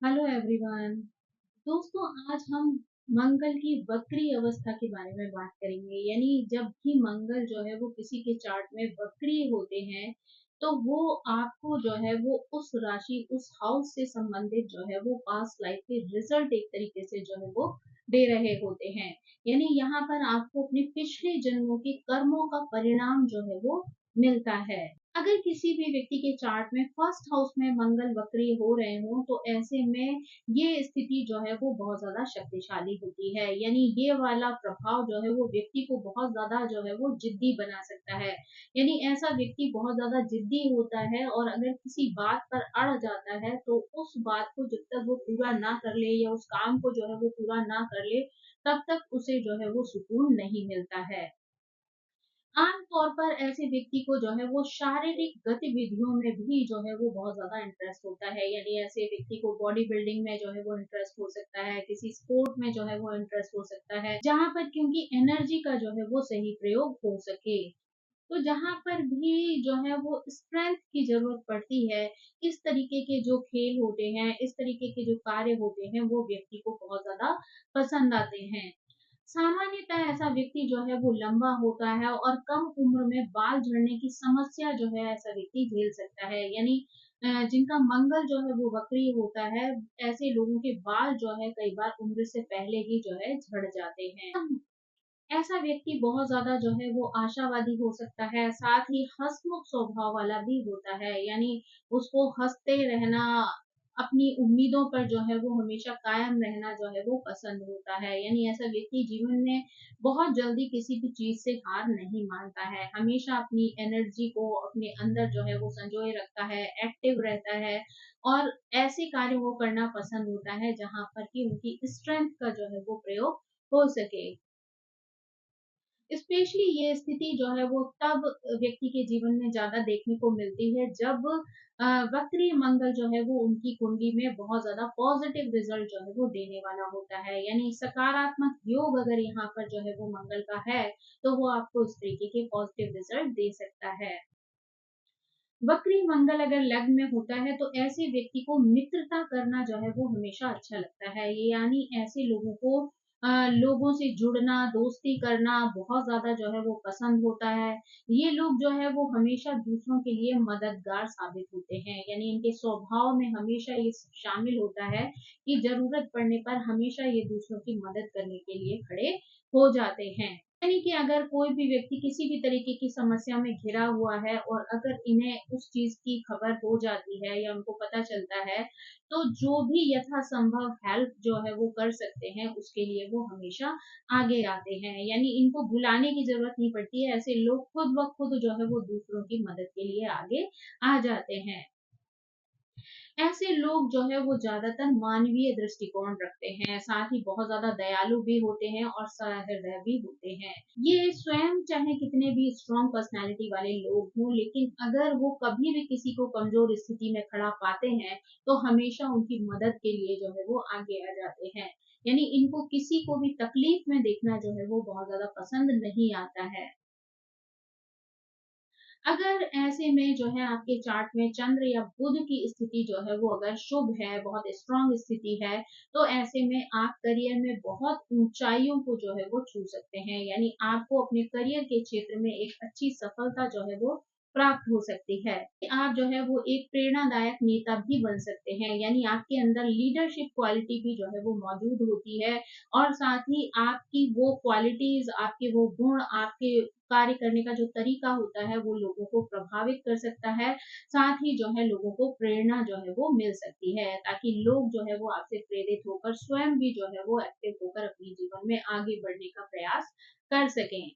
Hello everyone. दोस्तों, आज हम मंगल की वक्री अवस्था के बारे में बात करेंगे। यानी जब भी मंगल जो है वो किसी के चार्ट में वक्री होते हैं, तो वो आपको जो है वो उस राशि उस हाउस से संबंधित जो है वो पास्ट लाइफ के रिजल्ट एक तरीके से जो है वो दे रहे होते हैं। यानी यहाँ पर आपको अपने पिछले जन्मों के कर्मों का परिणाम जो है वो मिलता है। अगर किसी भी व्यक्ति के चार्ट में फर्स्ट हाउस में मंगल वक्री हो रहे हो, तो ऐसे में ये स्थिति जो है वो बहुत ज्यादा शक्तिशाली होती है। यानी ये वाला प्रभाव जो है वो व्यक्ति को बहुत ज्यादा जो है वो जिद्दी बना सकता है। यानी ऐसा व्यक्ति बहुत ज्यादा जिद्दी होता है, और अगर किसी बात पर अड़ जाता है तो उस बात को जब तक वो पूरा ना कर ले या उस काम को जो है वो पूरा ना कर ले, तब तक उसे जो है वो सुकून नहीं मिलता है। आम तौर पर ऐसे व्यक्ति को जो है वो शारीरिक गतिविधियों में भी जो है वो बहुत ज्यादा इंटरेस्ट होता है। यानी ऐसे व्यक्ति को बॉडी बिल्डिंग में जो है वो इंटरेस्ट हो सकता है, किसी स्पोर्ट में जो है वो इंटरेस्ट हो सकता है, जहां पर क्योंकि एनर्जी का जो है वो सही प्रयोग हो सके। तो जहां पर भी जो है वो स्ट्रेंथ की जरूरत पड़ती है, इस तरीके के जो खेल होते हैं, इस तरीके के जो कार्य होते हैं, वो व्यक्ति को बहुत ज्यादा पसंद आते हैं। सामान्यतः ऐसा व्यक्ति जो है वो लंबा होता है, और कम उम्र में बाल झड़ने की समस्या जो है ऐसा व्यक्ति झेल सकता है। यानी जिनका मंगल जो है वो वक्री होता है, ऐसे लोगों के बाल जो है कई बार उम्र से पहले ही जो है झड़ जाते हैं। ऐसा व्यक्ति बहुत ज्यादा जो है वो आशावादी हो सकता है, साथ ही हंसमुख स्वभाव वाला भी होता है। यानी उसको हंसते रहना, अपनी उम्मीदों पर जो है वो हमेशा कायम रहना जो है वो पसंद होता है। यानी ऐसा व्यक्ति जीवन में बहुत जल्दी किसी भी चीज से हार नहीं मानता है, हमेशा अपनी एनर्जी को अपने अंदर जो है वो संजोए रखता है, एक्टिव रहता है, और ऐसे कार्य वो करना पसंद होता है जहां पर कि उनकी स्ट्रेंथ का जो है वो प्रयोग हो सके। स्पेशली ये स्थिति जो है वो तब व्यक्ति के जीवन में ज्यादा देखने को मिलती है, जब वक्री मंगल जो है वो उनकी कुंडली में बहुत ज्यादा पॉजिटिव रिजल्ट जो है वो देने वाला होता है। यानी सकारात्मक योग अगर यहाँ पर जो है वो मंगल का है, तो वो आपको इस तरीके के पॉजिटिव रिजल्ट दे सकता है। वक्री मंगल अगर लग्न में होता है, तो ऐसे व्यक्ति को मित्रता करना जो है वो हमेशा अच्छा लगता है। ये यानी ऐसे लोगों को लोगों से जुड़ना, दोस्ती करना बहुत ज्यादा जो है वो पसंद होता है। ये लोग जो है वो हमेशा दूसरों के लिए मददगार साबित होते हैं। यानी इनके स्वभाव में हमेशा ये शामिल होता है कि जरूरत पड़ने पर हमेशा ये दूसरों की मदद करने के लिए खड़े हो जाते हैं। यानी कि अगर कोई भी व्यक्ति किसी भी तरीके की समस्या में घिरा हुआ है, और अगर इन्हें उस चीज की खबर हो जाती है या उनको पता चलता है, तो जो भी यथासंभव हेल्प जो है वो कर सकते हैं, उसके लिए वो हमेशा आगे आते हैं। यानी इनको बुलाने की जरूरत नहीं पड़ती है, ऐसे लोग खुद ब खुद जो है वो दूसरों की मदद के लिए आगे आ जाते हैं। ऐसे लोग जो है वो ज्यादातर मानवीय दृष्टिकोण रखते हैं, साथ ही बहुत ज्यादा दयालु भी होते हैं और सहृदय भी होते हैं। ये स्वयं चाहे कितने भी स्ट्रॉन्ग पर्सनालिटी वाले लोग हों, लेकिन अगर वो कभी भी किसी को कमजोर स्थिति में खड़ा पाते हैं, तो हमेशा उनकी मदद के लिए जो है वो आगे आ जाते हैं। यानी इनको किसी को भी तकलीफ में देखना जो है वो बहुत ज्यादा पसंद नहीं आता है। अगर ऐसे में जो है आपके चार्ट में चंद्र या बुध की स्थिति जो है वो अगर शुभ है, बहुत स्ट्रांग स्थिति है, तो ऐसे में आप करियर में बहुत ऊंचाइयों को जो है वो छू सकते हैं। यानी आपको अपने करियर के क्षेत्र में एक अच्छी सफलता जो है वो प्राप्त हो सकती है। आप जो है वो एक प्रेरणादायक नेता भी बन सकते हैं। यानी आपके अंदर लीडरशिप क्वालिटी भी जो है वो मौजूद होती है, और साथ ही आपकी वो क्वालिटीज, आपके वो गुण, आपके कार्य करने का जो तरीका होता है, वो लोगों को प्रभावित कर सकता है। साथ ही जो है लोगों को प्रेरणा जो है वो मिल सकती है, ताकि लोग जो है वो आपसे प्रेरित होकर स्वयं भी जो है वो एक्टिव होकर अपने जीवन में आगे बढ़ने का प्रयास कर सकें।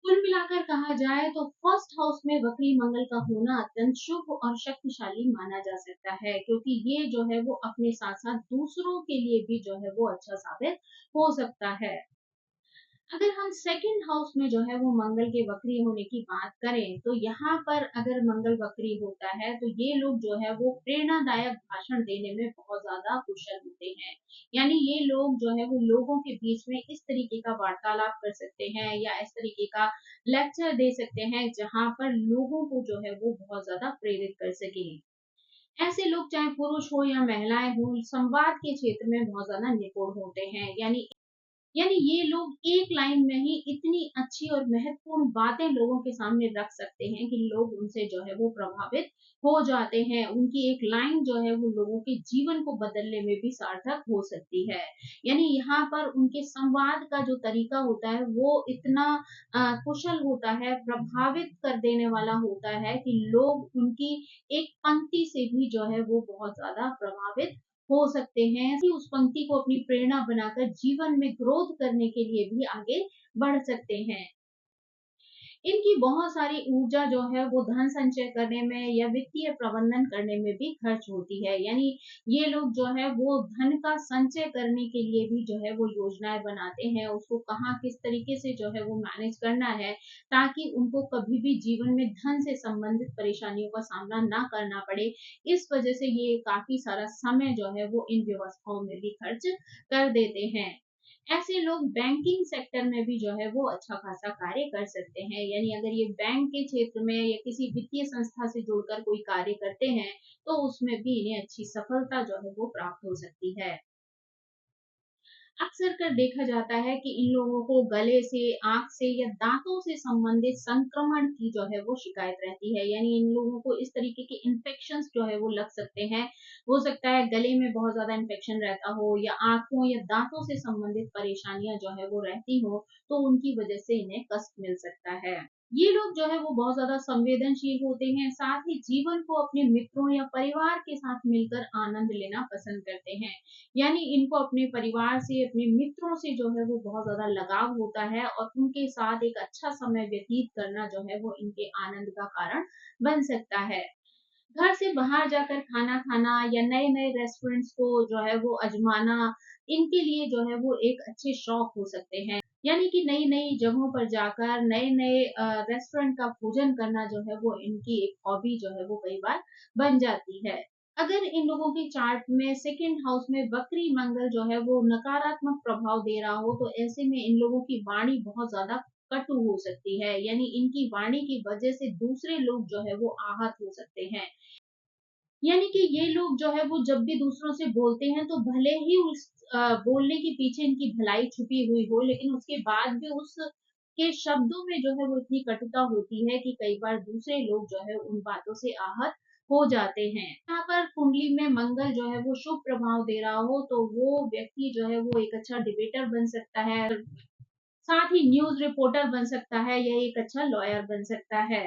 कुल मिलाकर कहा जाए तो फर्स्ट हाउस में वक्री मंगल का होना अत्यंत शुभ और शक्तिशाली माना जा सकता है, क्योंकि ये जो है वो अपने साथ साथ दूसरों के लिए भी जो है वो अच्छा साबित हो सकता है। अगर हम सेकंड हाउस में जो है वो मंगल के वक्री होने की बात करें, तो यहाँ पर अगर मंगल वक्री होता है, तो ये लोग जो है वो प्रेरणादायक भाषण देने में बहुत ज्यादा कुशल होते हैं। यानी ये लोग जो है वो लोगों के बीच में इस तरीके का वार्तालाप कर सकते हैं, या इस तरीके का लेक्चर दे सकते हैं, जहाँ पर लोगों को जो है वो बहुत ज्यादा प्रेरित कर सके। ऐसे लोग चाहे पुरुष हो या महिलाएं हो, संवाद के क्षेत्र में बहुत ज्यादा निपुण होते हैं। यानी ये लोग एक लाइन में ही इतनी अच्छी और महत्वपूर्ण बातें लोगों के सामने रख सकते हैं कि लोग उनसे जो है वो प्रभावित हो जाते हैं। उनकी एक लाइन जो है वो लोगों के जीवन को बदलने में भी सार्थक हो सकती है। यानी यहाँ पर उनके संवाद का जो तरीका होता है वो इतना कुशल होता है, प्रभावित कर देने वाला होता है कि लोग उनकी एक पंक्ति से भी जो है वो बहुत ज्यादा प्रभावित हो सकते हैं कि उस पंक्ति को अपनी प्रेरणा बनाकर जीवन में ग्रोथ करने के लिए भी आगे बढ़ सकते हैं। इनकी बहुत सारी ऊर्जा जो है वो धन संचय करने में या वित्तीय प्रबंधन करने में भी खर्च होती है। यानी ये लोग जो है वो धन का संचय करने के लिए भी जो है वो योजनाएं बनाते हैं, उसको कहाँ किस तरीके से जो है वो मैनेज करना है ताकि उनको कभी भी जीवन में धन से संबंधित परेशानियों का सामना ना करना पड़े। इस वजह से ये काफी सारा समय जो है वो इन व्यवस्थाओं में भी खर्च कर देते हैं। ऐसे लोग बैंकिंग सेक्टर में भी जो है वो अच्छा खासा कार्य कर सकते हैं। यानी अगर ये बैंक के क्षेत्र में या किसी वित्तीय संस्था से जुड़कर कोई कार्य करते हैं तो उसमें भी इन्हें अच्छी सफलता जो है वो प्राप्त हो सकती है। अक्सर कर देखा जाता है कि इन लोगों को गले से, आँख से या दाँतों से संबंधित संक्रमण की जो है वो शिकायत रहती है। यानी इन लोगों को इस तरीके के इन्फेक्शंस जो है वो लग सकते हैं। हो सकता है गले में बहुत ज़्यादा इन्फेक्शन रहता हो या आँखों या दाँतों से संबंधित परेशानियाँ जो है वो रहती हो, तो उनकी वजह से इन्हें कष्ट मिल सकता है। ये लोग जो है वो बहुत ज़्यादा संवेदनशील होते हैं, साथ ही जीवन को अपने मित्रों या परिवार के साथ मिलकर आनंद लेना पसंद करते हैं। यानी इनको अपने परिवार से, अपने मित्रों से जो है वो बहुत ज़्यादा लगाव होता है और उनके साथ एक अच्छा समय व्यतीत करना जो है वो इनके आनंद का कारण बन सकता है। घर से बाहर जाकर खाना खाना या नए-नए रेस्टोरेंट्स को जो है वो आज़माना, इनके लिए जो है वो एक अच्छे शौक हो सकते हैं। यानी कि नई-नई जगहों पर जाकर नए-नए रेस्टोरेंट का भोजन करना जो है वो इनकी एक हॉबी जो है वो कई बार बन जाती है। अगर इन लोगों के चार्ट में सेकंड हाउस में वक्री मंगल जो है वो नकारात्मक प्रभाव दे रहा हो, तो ऐसे में इन लोगों की वाणी बहुत ज़्यादा कटु हो सकती है। यानी इनकी वाणी की वजह से दूसरे लोग जो है वो आहत हो सकते हैं। यानी कि ये लोग जो है वो जब भी दूसरों से बोलते हैं तो भले ही उस बोलने के पीछे इनकी भलाई छुपी हुई हो, लेकिन उसके बाद भी उस के शब्दों में जो है वो इतनी कटुता होती है कि कई बार दूसरे लोग जो है उन बातों से आहत हो जाते हैं। यहाँ पर कुंडली में मंगल जो है वो शुभ प्रभाव दे रहा हो तो वो व्यक्ति जो है वो एक अच्छा डिबेटर बन सकता है, साथ ही न्यूज़ रिपोर्टर बन सकता है या एक अच्छा लॉयर बन सकता है।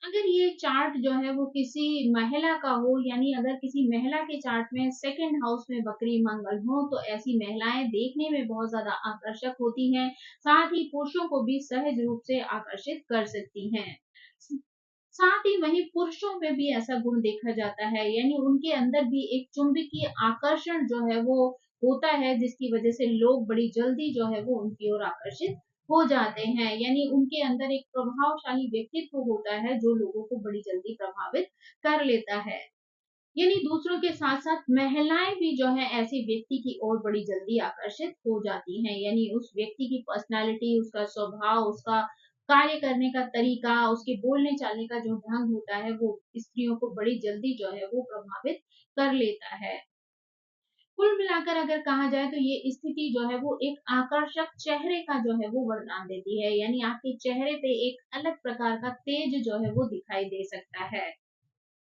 अगर ये चार्ट जो है वो किसी महिला का हो, यानी अगर किसी महिला के चार्ट में सेकंड हाउस में वक्री मंगल हो तो ऐसी महिलाएं देखने में बहुत ज्यादा आकर्षक होती हैं, साथ ही पुरुषों को भी सहज रूप से आकर्षित कर सकती हैं। साथ ही वहीं पुरुषों में भी ऐसा गुण देखा जाता है, यानी उनके अंदर भी एक चुंबकीय आकर्षण जो है वो होता है जिसकी वजह से लोग बड़ी जल्दी जो है वो उनकी ओर आकर्षित हो जाते हैं। यानी उनके अंदर एक प्रभावशाली व्यक्तित्व होता है जो लोगों को बड़ी जल्दी प्रभावित कर लेता है। यानी दूसरों के साथ साथ महिलाएं भी जो है ऐसे व्यक्ति की ओर बड़ी जल्दी आकर्षित हो जाती हैं। यानी उस व्यक्ति की पर्सनालिटी, उसका स्वभाव, उसका कार्य करने का तरीका, उसके बोलने चालने का जो ढंग होता है वो स्त्रियों को बड़ी जल्दी जो है वो प्रभावित कर लेता है। कुल मिलाकर अगर कहा जाए तो ये स्थिति जो है वो एक आकर्षक चेहरे का जो है वो वरदान देती है। यानी आपके चेहरे पे एक अलग प्रकार का तेज जो है वो दिखाई दे सकता है।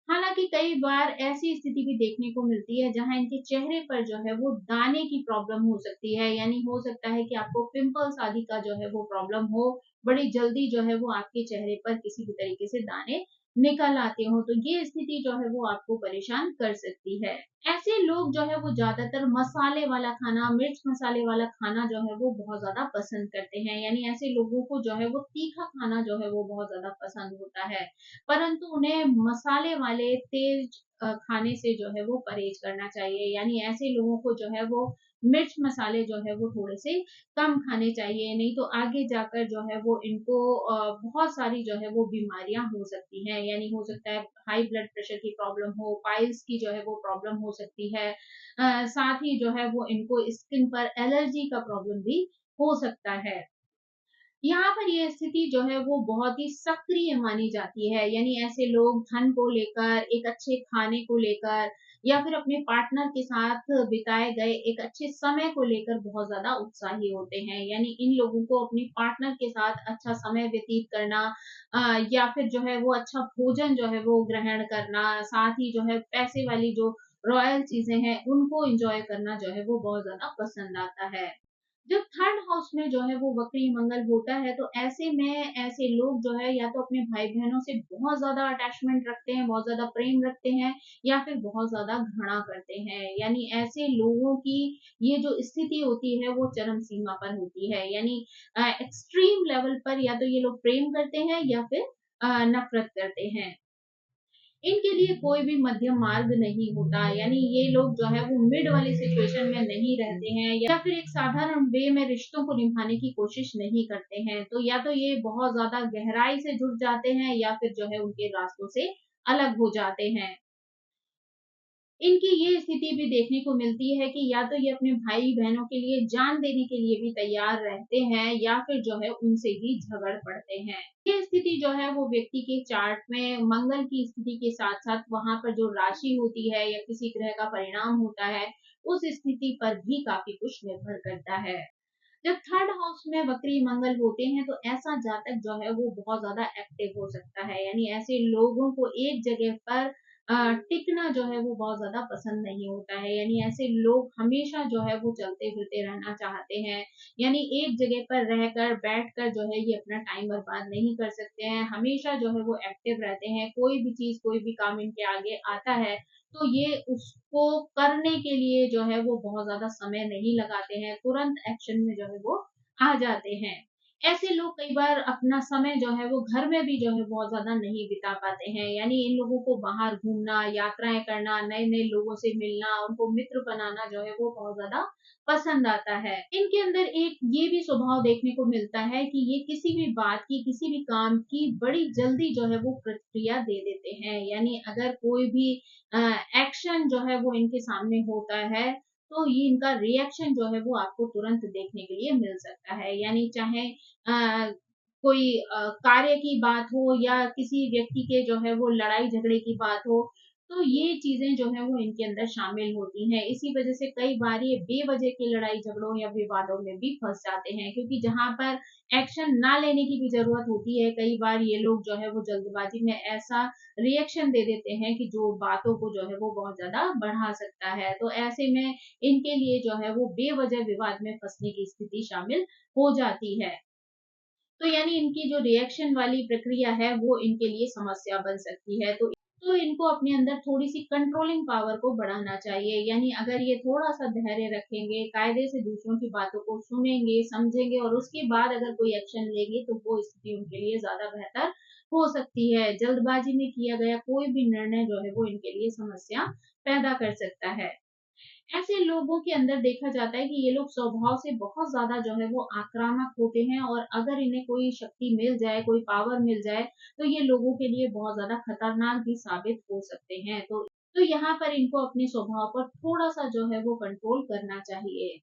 हालाँकि कई बार ऐसी स्थिति भी देखने को मिलती है जहाँ इनके चेहरे पर जो है वो दाने की प्रॉब्लम हो सकती है। यानी हो सकता है कि आपको पिंपल्स आदि का जो है वो प्रॉब्लम हो, बड़ी जल्दी जो है वो आपके चेहरे पर किसी भी तरीके से दाने निकल आते हो, तो ये स्थिति जो है वो आपको परेशान कर सकती है। ऐसे लोग जो है वो ज़्यादातर मसाले वाला खाना, मिर्च मसाले वाला खाना जो है वो बहुत ज़्यादा पसंद करते हैं। यानी ऐसे लोगों को जो है वो तीखा खाना जो है वो बहुत ज़्यादा पसंद होता है। परंतु उन्हें मसाले वाले तेज खाने से जो है वो परहेज करना चाहिए। यानी ऐसे लोगों को जो है वो मिर्च मसाले जो है वो थोड़े से कम खाने चाहिए, नहीं तो आगे जाकर जो है वो इनको बहुत सारी जो है वो बीमारियां हो सकती हैं। यानी हो सकता है हाई ब्लड प्रेशर की प्रॉब्लम हो, पाइल्स की जो है वो प्रॉब्लम हो सकती है। साथ ही जो है वो इनको स्किन पर एलर्जी का प्रॉब्लम भी हो सकता है। यहाँ पर ये स्थिति जो है वो बहुत ही सक्रिय मानी जाती है, यानी ऐसे लोग धन को लेकर, एक अच्छे खाने को लेकर या फिर अपने पार्टनर के साथ बिताए गए एक अच्छे समय को लेकर बहुत ज़्यादा उत्साही होते हैं। यानी इन लोगों को अपने पार्टनर के साथ अच्छा समय व्यतीत करना या फिर जो है वो अच्छा भोजन जो है वो ग्रहण करना, साथ ही जो है पैसे वाली जो रॉयल चीज़ें हैं, उनको एन्जॉय करना जो है वो बहुत ज़्यादा पसंद आता है। जब थर्ड हाउस में जो है वो वक्री मंगल होता है तो ऐसे में ऐसे लोग जो है या तो अपने भाई बहनों से बहुत ज्यादा अटैचमेंट रखते हैं, बहुत ज्यादा प्रेम रखते हैं या फिर बहुत ज्यादा घृणा करते हैं। यानी ऐसे लोगों की ये जो स्थिति होती है वो चरम सीमा पर होती है। यानी एक्सट्रीम लेवल पर या तो ये लोग प्रेम करते हैं या फिर नफरत करते हैं। इनके लिए कोई भी मध्यम मार्ग नहीं होता, यानी ये लोग जो है वो मिड वाली सिचुएशन में नहीं रहते हैं या फिर एक साधारण वे में रिश्तों को निभाने की कोशिश नहीं करते हैं। तो या तो ये बहुत ज्यादा गहराई से जुड़ जाते हैं या फिर जो है उनके रास्तों से अलग हो जाते हैं। इनकी ये स्थिति भी देखने को मिलती है कि या तो ये अपने भाई-बहनों के लिए जान देने के लिए भी तैयार रहते हैं या फिर जो है उनसे ही झगड़ पड़ते हैं। ये स्थिति जो है वो व्यक्ति के चार्ट में मंगल की स्थिति के साथ-साथ वहाँ पर जो राशि होती है या किसी ग्रह का परिणाम होता है, उस स्थिति पर भी काफ़ी कुछ निर्भर करता है। जब थर्ड हाउस में वक्री मंगल होते हैं तो ऐसा जातक जो है वो बहुत ज्यादा एक्टिव हो सकता है। यानी ऐसे लोगों को एक जगह पर टिकना जो है वो बहुत ज्यादा पसंद नहीं होता है। यानी ऐसे लोग हमेशा जो है वो चलते फिरते रहना चाहते हैं। यानी एक जगह पर रहकर बैठकर जो है ये अपना टाइम बर्बाद नहीं कर सकते हैं। हमेशा जो है वो एक्टिव रहते हैं। कोई भी चीज कोई भी काम इनके आगे आता है तो ये उसको करने के लिए जो है वो बहुत ज़्यादा समय नहीं लगाते हैं, तुरंत एक्शन में जो है वो आ जाते हैं। ऐसे लोग कई बार अपना समय जो है वो घर में भी जो है बहुत ज़्यादा नहीं बिता पाते हैं, यानी इन लोगों को बाहर घूमना, यात्राएँ करना, नए-नए लोगों से मिलना, उनको मित्र बनाना जो है वो बहुत ज़्यादा पसंद आता है। इनके अंदर एक ये भी स्वभाव देखने को मिलता है कि ये किसी भी बात की, किसी भी काम की बड़ी जल्दी जो है वो प्रतिक्रिया दे देते हैं। यानी अगर कोई भी एक्शन जो है वो इनके सामने होता है तो ये इनका रिएक्शन जो है वो आपको तुरंत देखने के लिए मिल सकता है। यानी चाहे कोई कार्य की बात हो या किसी व्यक्ति के जो है वो लड़ाई झगड़े की बात हो, तो ये चीजें जो है वो इनके अंदर शामिल होती हैं। इसी वजह से कई बार ये बेवजह के लड़ाई झगड़ों या विवादों में भी फंस जाते हैं, क्योंकि जहां पर एक्शन ना लेने की भी जरूरत होती है, कई बार ये लोग जो है वो जल्दबाजी में ऐसा रिएक्शन दे देते हैं कि जो बातों को जो है वो बहुत ज़्यादा बढ़ा सकता है। तो ऐसे में इनके लिए जो है वो बेवज़ह विवाद में फँसने की स्थिति शामिल हो जाती है। तो यानी इनकी जो रिएक्शन वाली प्रक्रिया है वो इनके लिए समस्या बन सकती है। तो इनको अपने अंदर थोड़ी-सी कंट्रोलिंग पावर को बढ़ाना चाहिए। यानी अगर ये थोड़ा-सा धैर्य रखेंगे, कायदे से दूसरों की बातों को सुनेंगे, समझेंगे और उसके बाद अगर कोई एक्शन लेंगे तो वो स्थिति उनके लिए ज़्यादा बेहतर हो सकती है। जल्दबाजी में किया गया कोई भी निर्णय जो है वो इनके लिए समस्या पैदा कर सकता है। ऐसे लोगों के अंदर देखा जाता है कि ये लोग स्वभाव से बहुत ज़्यादा जो है वो आक्रामक होते हैं और अगर इन्हें कोई शक्ति मिल जाए, कोई पावर मिल जाए, तो ये लोगों के लिए बहुत ज़्यादा खतरनाक भी साबित हो सकते हैं। तो यहाँ पर इनको अपने स्वभाव पर थोड़ा-सा जो है वो कंट्रोल करना चाहिए।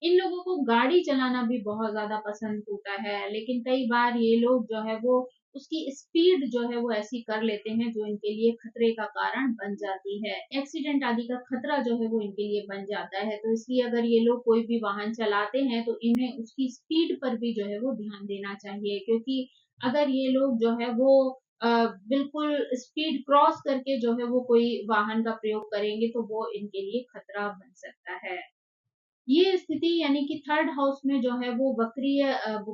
इन लोगों को गाड़ी चलाना भी बहुत ज़्यादा पसंद होता है, लेकिन कई बार ये लोग जो है वो उसकी स्पीड जो है वो ऐसी कर लेते हैं जो इनके लिए खतरे का कारण बन जाती है। एक्सीडेंट आदि का खतरा जो है वो इनके लिए बन जाता है। तो इसलिए अगर ये लोग कोई भी वाहन चलाते हैं तो इन्हें उसकी स्पीड पर भी जो है वो ध्यान देना चाहिए, क्योंकि अगर ये लोग जो है वो अ, बिल्कुल स्पीड क्रॉस करके जो है वो कोई वाहन का प्रयोग करेंगे तो वो इनके लिए खतरा बन सकता है। ये स्थिति यानी कि थर्ड हाउस में जो है वो वक्रीय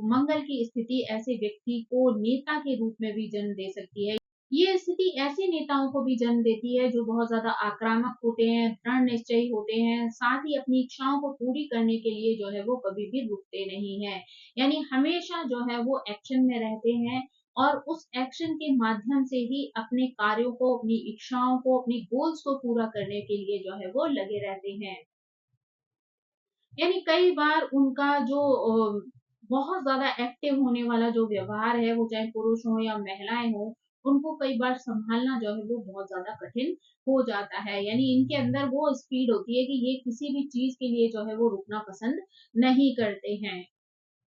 मंगल की स्थिति ऐसे व्यक्ति को नेता के रूप में भी जन्म दे सकती है। ये स्थिति ऐसे नेताओं को भी जन्म देती है जो बहुत ज्यादा आक्रामक होते हैं, दृढ़ निश्चयी होते हैं, साथ ही अपनी इच्छाओं को पूरी करने के लिए जो है वो कभी भी रुकते नहीं है। यानी हमेशा जो है वो एक्शन में रहते हैं और उस एक्शन के माध्यम से ही अपने कार्यों को, अपनी इच्छाओं को, अपनी गोल्स को पूरा करने के लिए जो है वो लगे रहते हैं। यानी कई बार उनका जो बहुत ज़्यादा एक्टिव होने वाला जो व्यवहार है, वो चाहे पुरुष हो या महिलाएँ हों, उनको कई बार सँभालना जो है वो बहुत ज़्यादा कठिन हो जाता है। यानी इनके अंदर वो स्पीड होती है कि ये किसी भी चीज़ के लिए जो है वो रुकना पसंद नहीं करते हैं।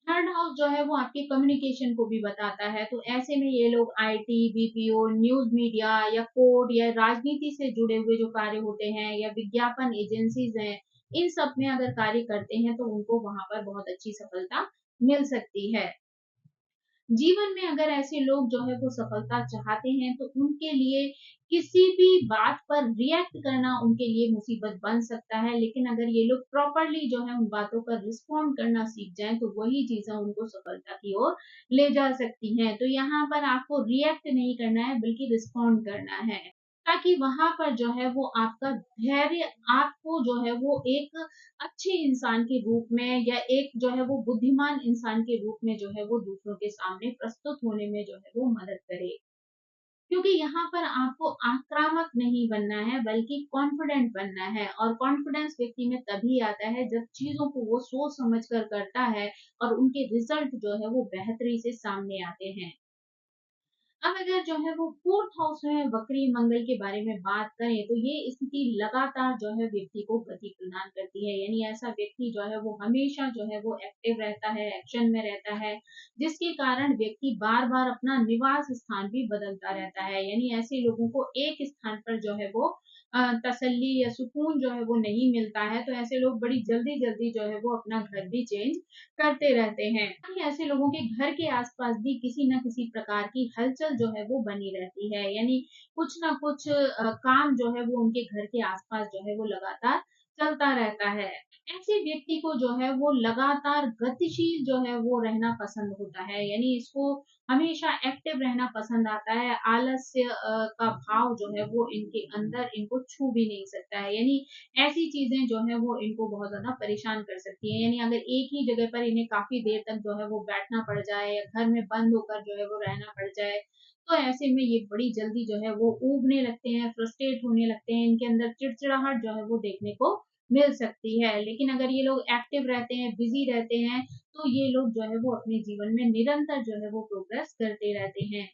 थर्ड हाउस जो है वो आपके कम्युनिकेशन को भी बताता है, तो ऐसे में ये लोग आईटी, बीपीओ, न्यूज़ मीडिया या कोड या राजनीति से जुड़े हुए जो कार्य होते हैं या विज्ञापन एजेंसीज़ हैं, इन सब में अगर कार्य करते हैं तो उनको वहाँ पर बहुत अच्छी सफलता मिल सकती है। जीवन में अगर ऐसे लोग जो है वो सफलता चाहते हैं तो उनके लिए किसी भी बात पर रिएक्ट करना उनके लिए मुसीबत बन सकता है, लेकिन अगर ये लोग प्रॉपरली जो है उन बातों पर रिस्पॉन्ड करना सीख जाएं तो वही चीजें उनको सफलता की ओर ले जा सकती हैं। तो यहाँ पर आपको रिएक्ट नहीं करना है बल्कि रिस्पॉन्ड करना है, ताकि वहां पर जो है वो आपका धैर्य आपको जो है वो एक अच्छे इंसान के रूप में या एक जो है वो बुद्धिमान इंसान के रूप में जो है वो दूसरों के सामने प्रस्तुत होने में जो है वो मदद करे। क्योंकि यहाँ पर आपको आक्रामक नहीं बनना है बल्कि कॉन्फिडेंट बनना है, और कॉन्फिडेंस व्यक्ति में तभी आता है जब चीजों को वो सोच समझ कर करता है और उनके रिजल्ट जो है वो बेहतरी से सामने आते हैं। अब अगर जो है वो फोर्थ हाउस में वक्री मंगल के बारे में बात करें तो ये स्थिति लगातार जो है व्यक्ति को गति प्रदान करती है, यानी ऐसा व्यक्ति जो है वो हमेशा जो है वो एक्टिव रहता है, एक्शन में रहता है, जिसके कारण व्यक्ति बार बार अपना निवास स्थान भी बदलता रहता है। यानी ऐसे लोगों को एक स्थान पर जो है वो तसल्ली या सुकून जो है वो नहीं मिलता है, तो ऐसे लोग बड़ी जल्दी जल्दी जो है वो अपना घर भी चेंज करते रहते हैं। वहीं ऐसे लोगों के घर के आसपास भी किसी न किसी प्रकार की हलचल जो है वो बनी रहती है, यानी कुछ ना कुछ काम जो है वो उनके घर के आसपास जो है वो लगातार चलता रहता है। ऐसे व्यक्ति को जो है वो लगातार गतिशील जो है वो रहना पसंद होता है, यानी इसको हमेशा एक्टिव रहना पसंद आता है। आलस्य का भाव जो है वो इनके अंदर इनको छू भी नहीं सकता है, यानी ऐसी चीजें जो है वो इनको बहुत ज्यादा परेशान कर सकती हैं। यानी अगर एक ही जगह पर इन्हें काफी देर तक जो है वो बैठना पड़ जाए या घर में बंद होकर जो है वो रहना पड़ जाए, तो ऐसे में ये बड़ी जल्दी जो है वो ऊबने लगते हैं, फ्रस्ट्रेट होने लगते हैं, इनके अंदर चिड़चिड़ाहट जो है वो देखने को मिल सकती है। लेकिन अगर ये लोग एक्टिव रहते हैं, बिजी रहते हैं, तो ये लोग जो है वो अपने जीवन में निरंतर जो है वो प्रोग्रेस करते रहते हैं।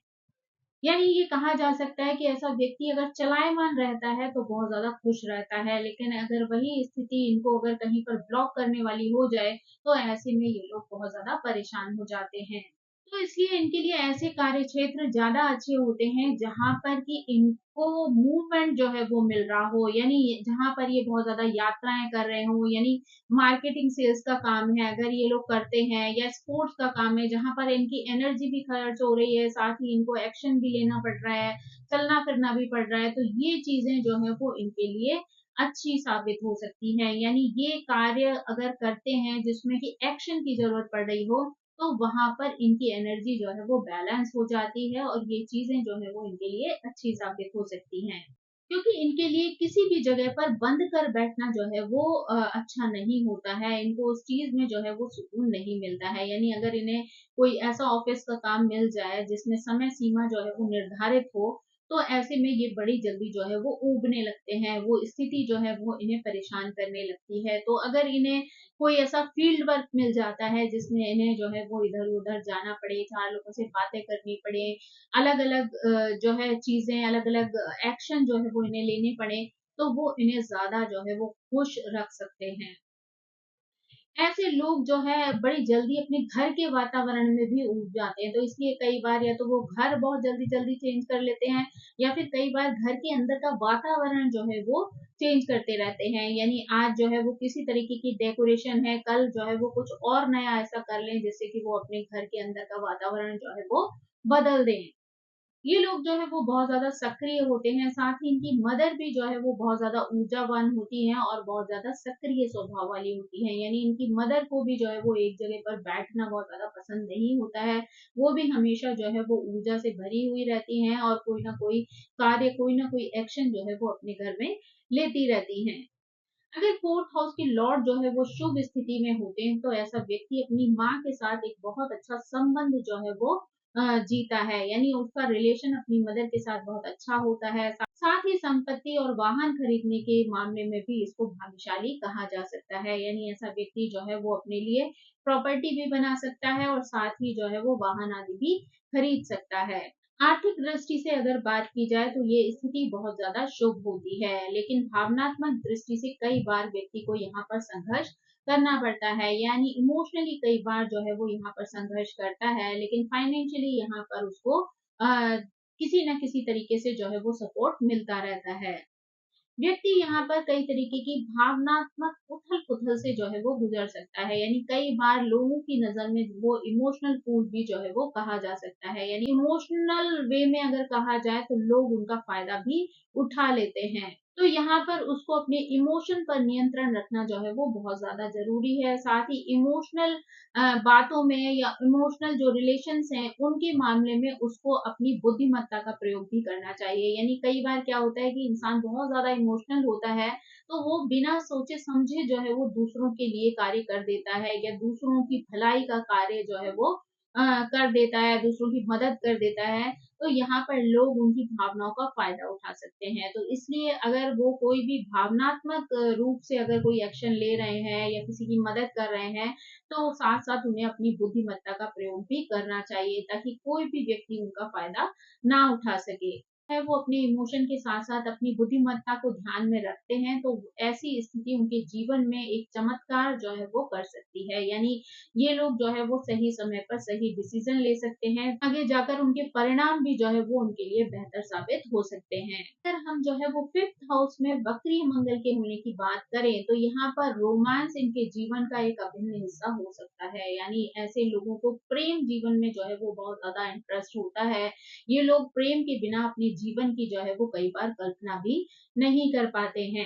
यानी ये कहा जा सकता है कि ऐसा व्यक्ति अगर चलायमान रहता है तो बहुत ज्यादा खुश रहता है, लेकिन अगर वही स्थिति इनको अगर कहीं पर ब्लॉक करने वाली हो जाए तो ऐसे में ये लोग बहुत ज्यादा परेशान हो जाते हैं। तो इसलिए इनके लिए ऐसे कार्य क्षेत्र ज्यादा अच्छे होते हैं जहां पर कि इनको मूवमेंट जो है वो मिल रहा हो, यानी जहां पर ये बहुत ज्यादा यात्राएं कर रहे हो, यानी मार्केटिंग सेल्स का काम है अगर ये लोग करते हैं, या स्पोर्ट्स का काम है जहां पर इनकी एनर्जी भी खर्च हो रही है, साथ ही इनको एक्शन भी लेना पड़ रहा है, चलना फिरना भी पड़ रहा है, तो ये चीजें जो है वो इनके लिए अच्छी साबित हो सकती हैं। यानी ये कार्य अगर करते हैं जिसमें कि एक्शन की जरूरत पड़ रही हो, तो वहां पर इनकी एनर्जी जो है वो बैलेंस हो जाती है और ये चीजें जो है वो इनके लिए अच्छी साबित हो सकती हैं। क्योंकि इनके लिए किसी भी जगह पर बंद कर बैठना जो है वो अच्छा नहीं होता है, इनको उस चीज में जो है वो सुकून नहीं मिलता है। यानी अगर इन्हें कोई ऐसा ऑफिस का काम मिल जाए जिसमें समय सीमा जो है वो निर्धारित हो, तो ऐसे में ये बड़ी जल्दी जो है वो ऊबने लगते हैं, वो स्थिति जो है वो इन्हें परेशान करने लगती है। तो अगर इन्हें कोई ऐसा फील्ड वर्क मिल जाता है जिसमें इन्हें जो है वो इधर उधर जाना पड़े, चार लोगों से बातें करनी पड़े, अलग अलग जो है चीजें, अलग अलग एक्शन जो है वो इन्हें लेने पड़े, तो वो इन्हें ज्यादा जो है वो खुश रख सकते हैं। ऐसे लोग जो है बड़ी जल्दी अपने घर के वातावरण में भी उब जाते हैं, तो इसलिए कई बार या तो वो घर बहुत जल्दी जल्दी चेंज कर लेते हैं, या फिर कई बार घर के अंदर का वातावरण जो है वो चेंज करते रहते हैं। यानी आज जो है वो किसी तरीके की डेकोरेशन है, कल जो है वो कुछ और नया ऐसा कर लें जिससे कि वो अपने घर के अंदर का वातावरण जो है वो बदल दें। ये लोग जो है वो बहुत ज़्यादा सक्रिय होते हैं, साथ ही इनकी मदर भी जो है वो बहुत ज़्यादा ऊर्जावान होती हैं और बहुत ज़्यादा सक्रिय स्वभाव वाली होती हैं। यानी इनकी मदर को भी जो है वो एक जगह पर बैठना बहुत ज़्यादा पसंद नहीं होता है। वो भी हमेशा जो है वो ऊर्जा से भरी हुई रहती हैं और कोई ना कोई कार्य, कोई ना कोई एक्शन जो है वो अपने घर में लेती रहती हैं। अगर फोर्थ हाउस के लॉर्ड जो है वो शुभ स्थिति में होते हैं तो ऐसा व्यक्ति अपनी माँ के साथ एक बहुत अच्छा संबंध जो है वो जीता है, यानी उसका रिलेशन अपनी मदर के साथ बहुत अच्छा होता है। साथ ही संपत्ति और वाहन खरीदने के मामले में भी इसको भाग्यशाली कहा जा सकता है, यानी ऐसा व्यक्ति जो है वो अपने लिए प्रॉपर्टी भी बना सकता है और साथ ही जो है वो वाहन आदि भी खरीद सकता है। आर्थिक दृष्टि से अगर बात की जाए तो ये स्थिति बहुत ज्यादा शुभ होती है, लेकिन भावनात्मक दृष्टि से कई बार व्यक्ति को यहाँ पर संघर्ष करना पड़ता है, यानी इमोशनली कई बार जो है वो यहाँ पर संघर्ष करता है, लेकिन फाइनेंशियली यहाँ पर उसको किसी न किसी तरीके से जो है वो सपोर्ट मिलता रहता है। व्यक्ति यहाँ पर कई तरीके की भावनात्मक उथल-पुथल से जो है वो गुजर सकता है, यानी कई बार लोगों की नज़र में वो इमोशनल फूड भी जो है वो कहा जा सकता है, यानी इमोशनल वे में अगर कहा जाए तो लोग उनका फ़ायदा भी उठा लेते हैं। तो यहाँ पर उसको अपने इमोशन पर नियंत्रण रखना जो है वो बहुत ज़्यादा ज़रूरी है। साथ ही इमोशनल बातों में या इमोशनल जो रिलेशंस हैं, उनके मामले में उसको अपनी बुद्धिमत्ता का प्रयोग भी करना चाहिए। यानी कई बार क्या होता है कि इंसान बहुत ज़्यादा इमोशनल होता है, तो वो बिना सोचे-समझे जो है वो दूसरों के लिए कार्य कर देता है या दूसरों की भलाई का कार्य जो है वो कर देता है, दूसरों की मदद कर देता है। तो यहाँ पर लोग उनकी भावनाओं का फ़ायदा उठा सकते हैं। तो इसलिए अगर वो कोई भी भावनात्मक रूप से अगर कोई एक्शन ले रहे हैं या किसी की मदद कर रहे हैं, तो साथ-साथ उन्हें अपनी बुद्धिमत्ता का प्रयोग भी करना चाहिए, ताकि कोई भी व्यक्ति उनका फ़ायदा ना उठा सके। है वो अपने इमोशन के साथ-साथ अपनी बुद्धिमत्ता को ध्यान में रखते हैं, तो ऐसी स्थिति उनके जीवन में एक चमत्कार जो है वो कर सकती है। यानी ये लोग जो है वो सही समय पर सही डिसीज़न ले सकते हैं। आगे जाकर उनके परिणाम भी जो है वो उनके लिए बेहतर साबित हो सकते हैं। अगर हम जो है वो 5th हाउस में वक्री मंगल के होने की बात करें, तो यहाँ पर रोमांस इनके जीवन का एक अभिन्न हिस्सा हो सकता है। यानी ऐसे लोगों को प्रेम जीवन में जो है वो बहुत ज़्यादा इंटरेस्ट होता है। ये लोग प्रेम के बिना अपने जीवन की जो है वो कई बार कल्पना भी नहीं कर पाते हैं।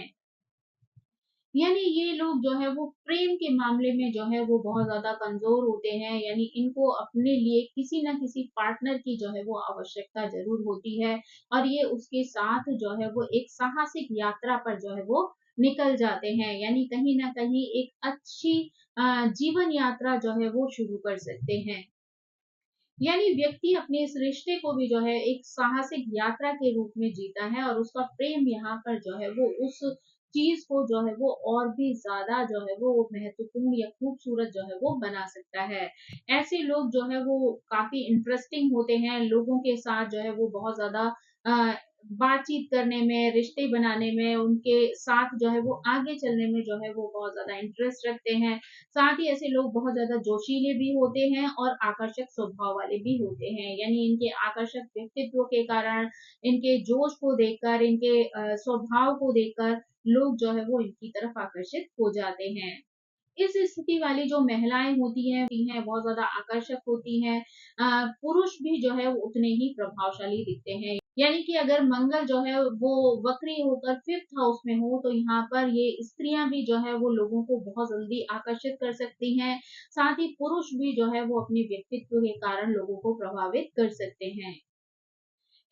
यानी ये लोग जो है वो प्रेम के मामले में जो है वो बहुत ज़्यादा कमज़ोर होते हैं, यानी इनको अपने लिए किसी न किसी पार्टनर की जो है वो आवश्यकता ज़रूर होती है, और ये उसके साथ जो है वो एक साहसिक यात्रा पर जो है वो निकल जाते हैं। यानी कहीं न कहीं एक अच्छी जीवन यात्रा जो है वो शुरू कर सकते हैं। यानी व्यक्ति अपने इस रिश्ते को भी जो है एक साहसिक यात्रा के रूप में जीता है, और उसका प्रेम यहाँ पर जो है वो उस चीज़ को जो है वो और भी ज़्यादा जो है वो महत्वपूर्ण या खूबसूरत जो है वो बना सकता है। ऐसे लोग जो है वो काफ़ी इंटरेस्टिंग होते हैं, लोगों के साथ जो है वो बहुत ज़्यादा अ, बातचीत करने में, रिश्ते बनाने में, उनके साथ जो है वो आगे चलने में जो है वो बहुत ज़्यादा इंटरेस्ट रखते हैं। साथ ही ऐसे लोग बहुत ज़्यादा जोशीले भी होते हैं और आकर्षक स्वभाव वाले भी होते हैं। यानी इनके आकर्षक व्यक्तित्व के कारण, इनके जोश को देखकर, इनके स्वभाव को देखकर लोग जो है वो इनकी तरफ आकर्षित हो जाते हैं। इस स्थिति वाली जो महिलाएँ होती हैं बहुत ज़्यादा आकर्षक होती हैं। पुरुष भी जो है वो उतने ही प्रभावशाली दिखते हैं। यानी कि अगर मंगल जो है वो वक्री होकर 5th हाउस में हो, तो यहाँ पर ये स्त्रियाँ भी जो है वो लोगों को बहुत जल्दी आकर्षित कर सकती हैं। साथ ही पुरुष भी जो है वो अपने व्यक्तित्व के कारण लोगों को प्रभावित कर सकते हैं।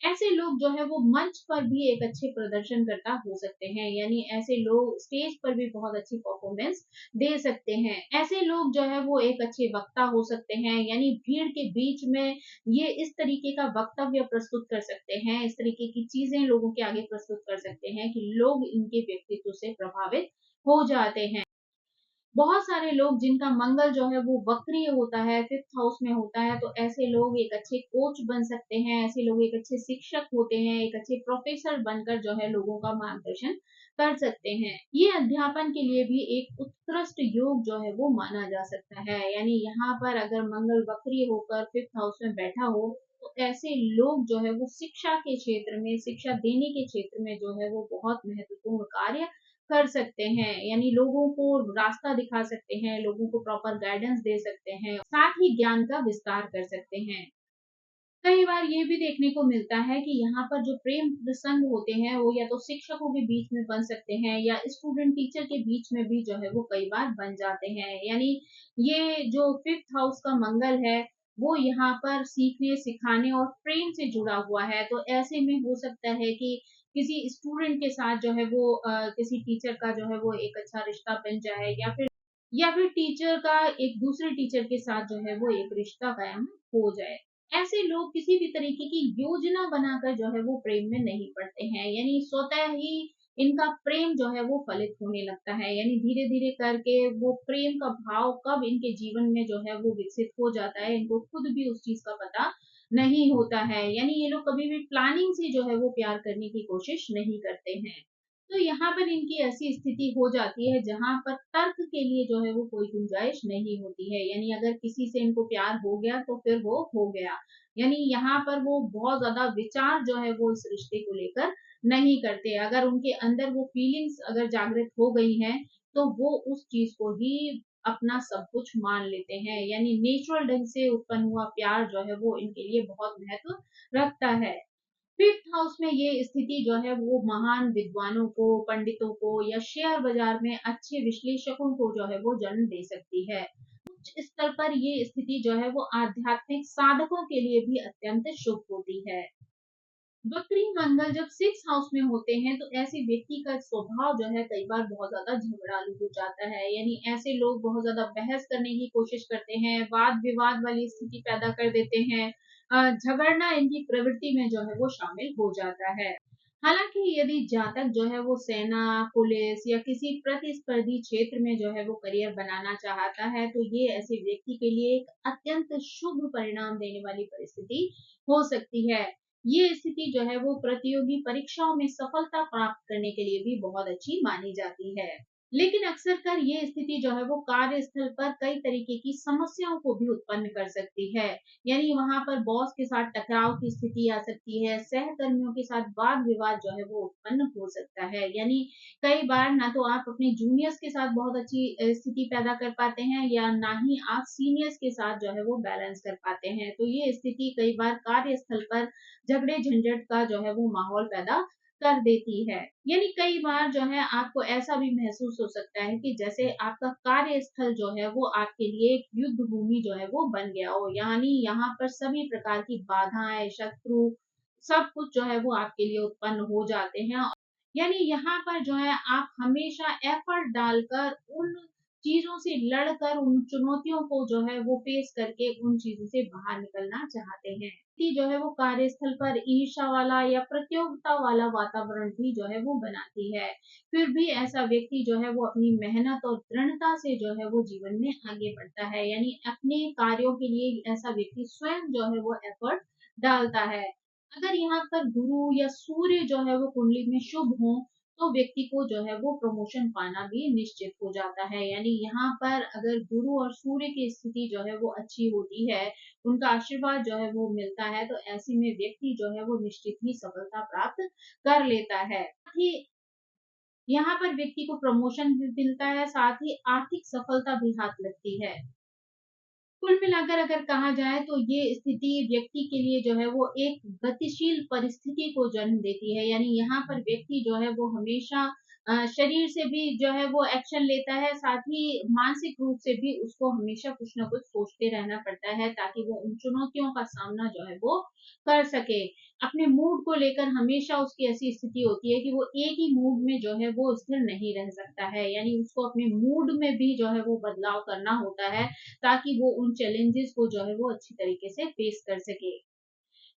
ऐसे लोग जो है वो मंच पर भी एक अच्छे प्रदर्शनकर्ता हो सकते हैं, यानी ऐसे लोग स्टेज पर भी बहुत अच्छी परफॉर्मेंस दे सकते हैं। ऐसे लोग जो है वो एक अच्छे वक्ता हो सकते हैं, यानी भीड़ के बीच में ये इस तरीके का वक्तव्य प्रस्तुत कर सकते हैं, इस तरीके की चीजें लोगों के आगे प्रस्तुत कर सकते हैं कि लोग इनके व्यक्तित्व से प्रभावित हो जाते हैं। बहुत सारे लोग जिनका मंगल जो है वो वक्रीय होता है, 5th हाउस में होता है, तो ऐसे लोग एक अच्छे कोच बन सकते हैं, ऐसे लोग एक अच्छे शिक्षक होते हैं, एक अच्छे प्रोफ़ेसर बनकर जो है लोगों का मार्गदर्शन कर सकते हैं। ये अध्यापन के लिए भी एक उत्कृष्ट योग जो है वो माना जा सकता है। यानी यहाँ पर अगर मंगल वक्रीय होकर 5th हाउस में बैठा हो, तो ऐसे लोग जो है वो शिक्षा के क्षेत्र में, शिक्षा देने के क्षेत्र में जो है वो बहुत महत्वपूर्ण कार्य कर सकते हैं, यानी लोगों को रास्ता दिखा सकते हैं, लोगों को प्रॉपर गाइडेंस दे सकते हैं, साथ ही ज्ञान का विस्तार कर सकते हैं। कई बार ये भी देखने को मिलता है कि यहाँ पर जो प्रेम प्रसंग होते हैं, वो या तो शिक्षकों के बीच में बन सकते हैं या स्टूडेंट टीचर के बीच में भी जो है वो कई बार बन जाते हैं। यानी ये जो 5th हाउस का मंगल है, वो यहाँ पर सीखने, सिखाने और प्रेम से जुड़ा हुआ है। तो ऐसे में हो सकता है कि किसी स्टूडेंट के साथ जो है वो किसी टीचर का जो है वो एक अच्छा रिश्ता बन जाए, या फिर टीचर का एक दूसरे टीचर के साथ जो है वो एक रिश्ता कायम हो जाए। ऐसे लोग किसी भी तरीके की योजना बनाकर जो है वो प्रेम में नहीं पड़ते हैं, यानी स्वतः ही इनका प्रेम जो है वो फलित होने लगता है, यानी धीरे-धीरे करके वो प्रेम का भाव कब इनके जीवन में जो है वो विकसित हो जाता है, इनको खुद भी उस चीज़ का पता नहीं होता है। यानी ये लोग कभी भी प्लानिंग से जो है वो प्यार करने की कोशिश नहीं करते हैं। तो यहाँ पर इनकी ऐसी स्थिति हो जाती है जहाँ पर तर्क के लिए जो है वो कोई गुंजाइश नहीं होती है। यानी अगर किसी से इनको प्यार हो गया तो फिर वो हो गया। यानी यहाँ पर वो बहुत ज़्यादा विचार जो है वो इस रिश्ते को लेकर नहीं करते। अगर उनके अंदर वो फीलिंग्स अगर जागृत हो गई हैं, तो वो उस चीज़ को ही अपना सब कुछ मान लेते हैं। यानी नेचुरल ढंग से उत्पन्न हुआ प्यार जो है वो इनके लिए बहुत महत्व रखता है। फिफ्थ हाउस में ये स्थिति जो है वो महान विद्वानों को, पंडितों को या शेयर बाजार में अच्छे विश्लेषकों को जो है वो जन्म दे सकती है। उच्च स्तर पर ये स्थिति जो है वो आध्यात्मिक साधकों के लिए भी अत्यंत शुभ होती है। वक्री मंगल जब सिक्स हाउस में होते हैं तो ऐसे व्यक्ति का स्वभाव जो है कई बार बहुत ज्यादा झगड़ालू हो जाता है। यानी ऐसे लोग बहुत ज्यादा बहस करने की कोशिश करते हैं, वाद विवाद वाली स्थिति पैदा कर देते हैं। झगड़ना इनकी प्रवृत्ति में जो है वो शामिल हो जाता है। हालांकि यदि जातक जो है वो सेना, पुलिस या किसी प्रतिस्पर्धी क्षेत्र में जो है वो करियर बनाना चाहता है, तो ये ऐसे व्यक्ति के लिए एक अत्यंत शुभ परिणाम देने वाली परिस्थिति हो सकती है। ये स्थिति जो है वो प्रतियोगी परीक्षाओं में सफलता प्राप्त करने के लिए भी बहुत अच्छी मानी जाती है। लेकिन अक्सर कर ये स्थिति जो है वो कार्यस्थल पर कई तरीके की समस्याओं को भी उत्पन्न कर सकती है। यानी वहां पर बॉस के साथ टकराव की स्थिति आ सकती है, सहकर्मियों के साथ वाद विवाद जो है वो उत्पन्न हो सकता है। यानी कई बार ना तो आप अपने जूनियर्स के साथ बहुत अच्छी स्थिति पैदा कर पाते हैं, या ना ही आप सीनियर्स के साथ जो है वो बैलेंस कर पाते हैं। तो ये स्थिति कई बार कार्यस्थल पर झगड़े झंझट का जो है वो माहौल पैदा कर देती है। यानी कई बार जो है आपको ऐसा भी महसूस हो सकता है कि जैसे आपका कार्यस्थल जो है वो आपके लिए एक युद्ध भूमि जो है वो बन गया हो। यानी यहाँ पर सभी प्रकार की बाधाएं, शत्रु, सब कुछ जो है वो आपके लिए उत्पन्न हो जाते हैं। यानी यहाँ पर जो है आप हमेशा एफर्ट डालकर उन चीजों से लड़कर, उन चुनौतियों को जो है वो फेस करके उन चीजों से बाहर निकलना चाहते हैं। कि जो है वो कार्यस्थल पर ईर्ष्या वाला या प्रतियोगिता वाला वातावरण भी जो है वो बनाती है। फिर भी ऐसा व्यक्ति जो है वो अपनी मेहनत और दृढ़ता से जो है वो जीवन में आगे बढ़ता है। यानी अपने कार्यों के लिए ऐसा व्यक्ति स्वयं जो है वो एफर्ट डालता है। अगर यहाँ पर गुरु या सूर्य जो है वो कुंडली में शुभ हो, तो व्यक्ति को जो है वो प्रमोशन पाना भी निश्चित हो जाता है। यानी यहाँ पर अगर गुरु और सूर्य की स्थिति जो है वो अच्छी होती है, उनका आशीर्वाद जो है वो मिलता है, तो ऐसे में व्यक्ति जो है वो निश्चित ही सफलता प्राप्त कर लेता है। साथ ही यहाँ पर व्यक्ति को प्रमोशन भी मिलता है, साथ ही आर्थिक सफलता भी हाथ लगती है। कुल मिलाकर अगर कहा जाए तो ये स्थिति व्यक्ति के लिए जो है वो एक गतिशील परिस्थिति को जन्म देती है। यानी यहाँ पर व्यक्ति जो है वो हमेशा शरीर से भी जो है वो एक्शन लेता है, साथ ही मानसिक रूप से भी उसको हमेशा कुछ ना कुछ सोचते रहना पड़ता है, ताकि वो उन चुनौतियों का सामना जो है वो कर सके। अपने मूड को लेकर हमेशा उसकी ऐसी स्थिति होती है कि वो एक ही मूड में जो है वो स्थिर नहीं रह सकता है। यानी उसको अपने मूड में भी जो है वो बदलाव करना होता है, ताकि वो उन चैलेंजेस को जो है वो अच्छी तरीके से फेस कर सके।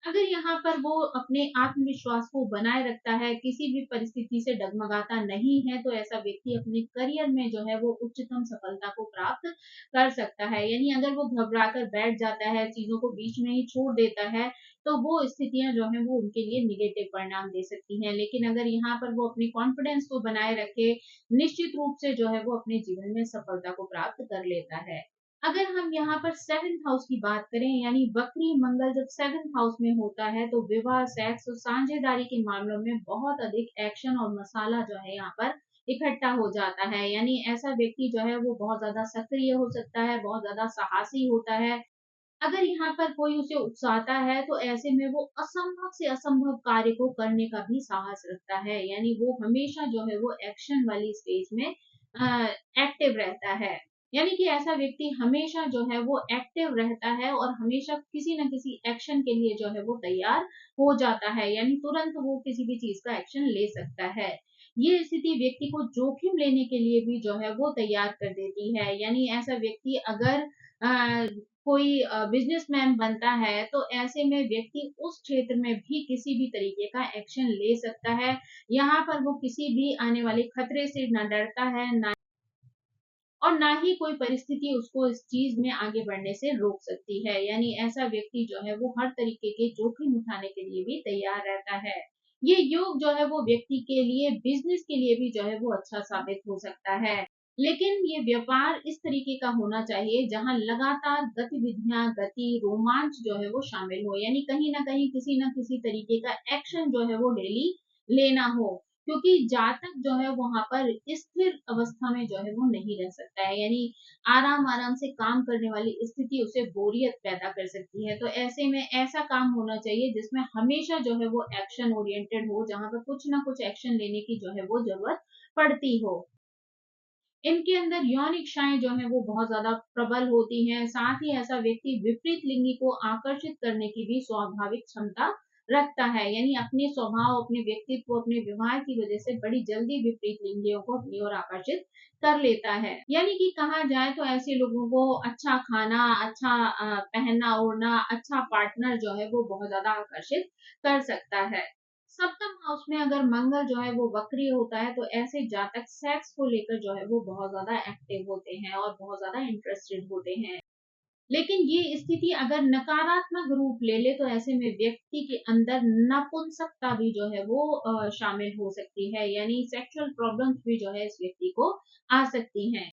अगर यहाँ पर वो अपने आत्मविश्वास को बनाए रखता है, किसी भी परिस्थिति से डगमगाता नहीं है, तो ऐसा व्यक्ति अपने करियर में जो है वो उच्चतम सफलता को प्राप्त कर सकता है। यानी अगर वो घबरा कर बैठ जाता है, चीजों को बीच में ही छोड़ देता है, तो वो स्थितियां जो है वो उनके लिए निगेटिव परिणाम दे सकती हैं। लेकिन अगर यहाँ पर वो अपने कॉन्फिडेंस को बनाए रखे, निश्चित रूप से जो है वो अपने जीवन में सफलता को प्राप्त कर लेता है। अगर हम यहाँ पर सेवेंथ हाउस की बात करें, यानी वक्री मंगल जब सेवेंथ हाउस में होता है, तो विवाह, सेक्स और साझेदारी के मामलों में बहुत अधिक एक्शन और मसाला जो है यहाँ पर इकट्ठा हो जाता है। यानी ऐसा व्यक्ति जो है वो बहुत ज्यादा सक्रिय हो सकता है, बहुत ज्यादा साहसी होता है। अगर यहाँ पर कोई उसे उकसाता है, तो ऐसे में वो असंभव से असंभव कार्य को करने का भी साहस रखता है। यानी वो हमेशा जो है वो एक्शन वाली स्टेज में एक्टिव रहता है। यानी कि ऐसा व्यक्ति हमेशा जो है वो एक्टिव रहता है और हमेशा किसी न किसी एक्शन के लिए जो है वो तैयार हो जाता है। यानी तुरंत वो किसी भी चीज का एक्शन ले सकता है। ये स्थिति व्यक्ति को जोखिम लेने के लिए भी जो है वो तैयार कर देती है। यानी ऐसा व्यक्ति अगर कोई बिजनेसमैन बनता है, तो ऐसे में व्यक्ति उस क्षेत्र में भी किसी भी तरीके का एक्शन ले सकता है। यहाँ पर वो किसी भी आने वाले खतरे से ना डरता है, ना और ना ही कोई परिस्थिति उसको इस चीज में आगे बढ़ने से रोक सकती है। यानी ऐसा व्यक्ति जो है वो हर तरीके के जोखिम उठाने के लिए भी तैयार रहता है। ये योग जो है वो व्यक्ति के लिए, बिजनेस के लिए भी जो है वो अच्छा साबित हो सकता है। लेकिन ये व्यापार इस तरीके का होना चाहिए जहां लगातार गतिविधियां, गति, रोमांच जो है वो शामिल हो, यानी कहीं ना कहीं किसी ना किसी तरीके का एक्शन जो है वो डेली लेना हो। क्योंकि जातक जो है वहां पर स्थिर अवस्था में जो है वो नहीं रह सकता है, यानी आराम आराम से काम करने वाली स्थिति उसे बोरियत पैदा कर सकती है। तो ऐसे में ऐसा काम होना चाहिए जिसमें हमेशा जो है वो एक्शन ओरिएंटेड हो, जहां पर कुछ ना कुछ एक्शन लेने की जो है वो जरूरत पड़ती हो। इनके अंदर यौन इच्छाएं जो है वो बहुत ज्यादा प्रबल होती हैं। साथ ही ऐसा व्यक्ति विपरीत लिंगी को आकर्षित करने की भी स्वाभाविक क्षमता रखता है, यानी अपने स्वभाव, अपने व्यक्तित्व, अपने व्यवहार की वजह से बड़ी जल्दी विपरीत लिंगियों को अपनी ओर आकर्षित कर लेता है। यानी कि कहा जाए तो ऐसे लोगों को अच्छा खाना, अच्छा पहनना ओढ़ना, अच्छा पार्टनर जो है वो बहुत ज्यादा आकर्षित कर सकता है। सप्तम हाउस में अगर मंगल जो है वो वक्री होता है तो ऐसे जातक सेक्स को लेकर जो है वो बहुत ज्यादा एक्टिव होते हैं और बहुत ज्यादा इंटरेस्टेड होते हैं। लेकिन ये स्थिति अगर नकारात्मक रूप ले ले तो ऐसे में व्यक्ति के अंदर नपुंसकता भी जो है वो शामिल हो सकती है, यानी सेक्सुअल प्रॉब्लम्स भी जो है इस व्यक्ति को आ सकती हैं।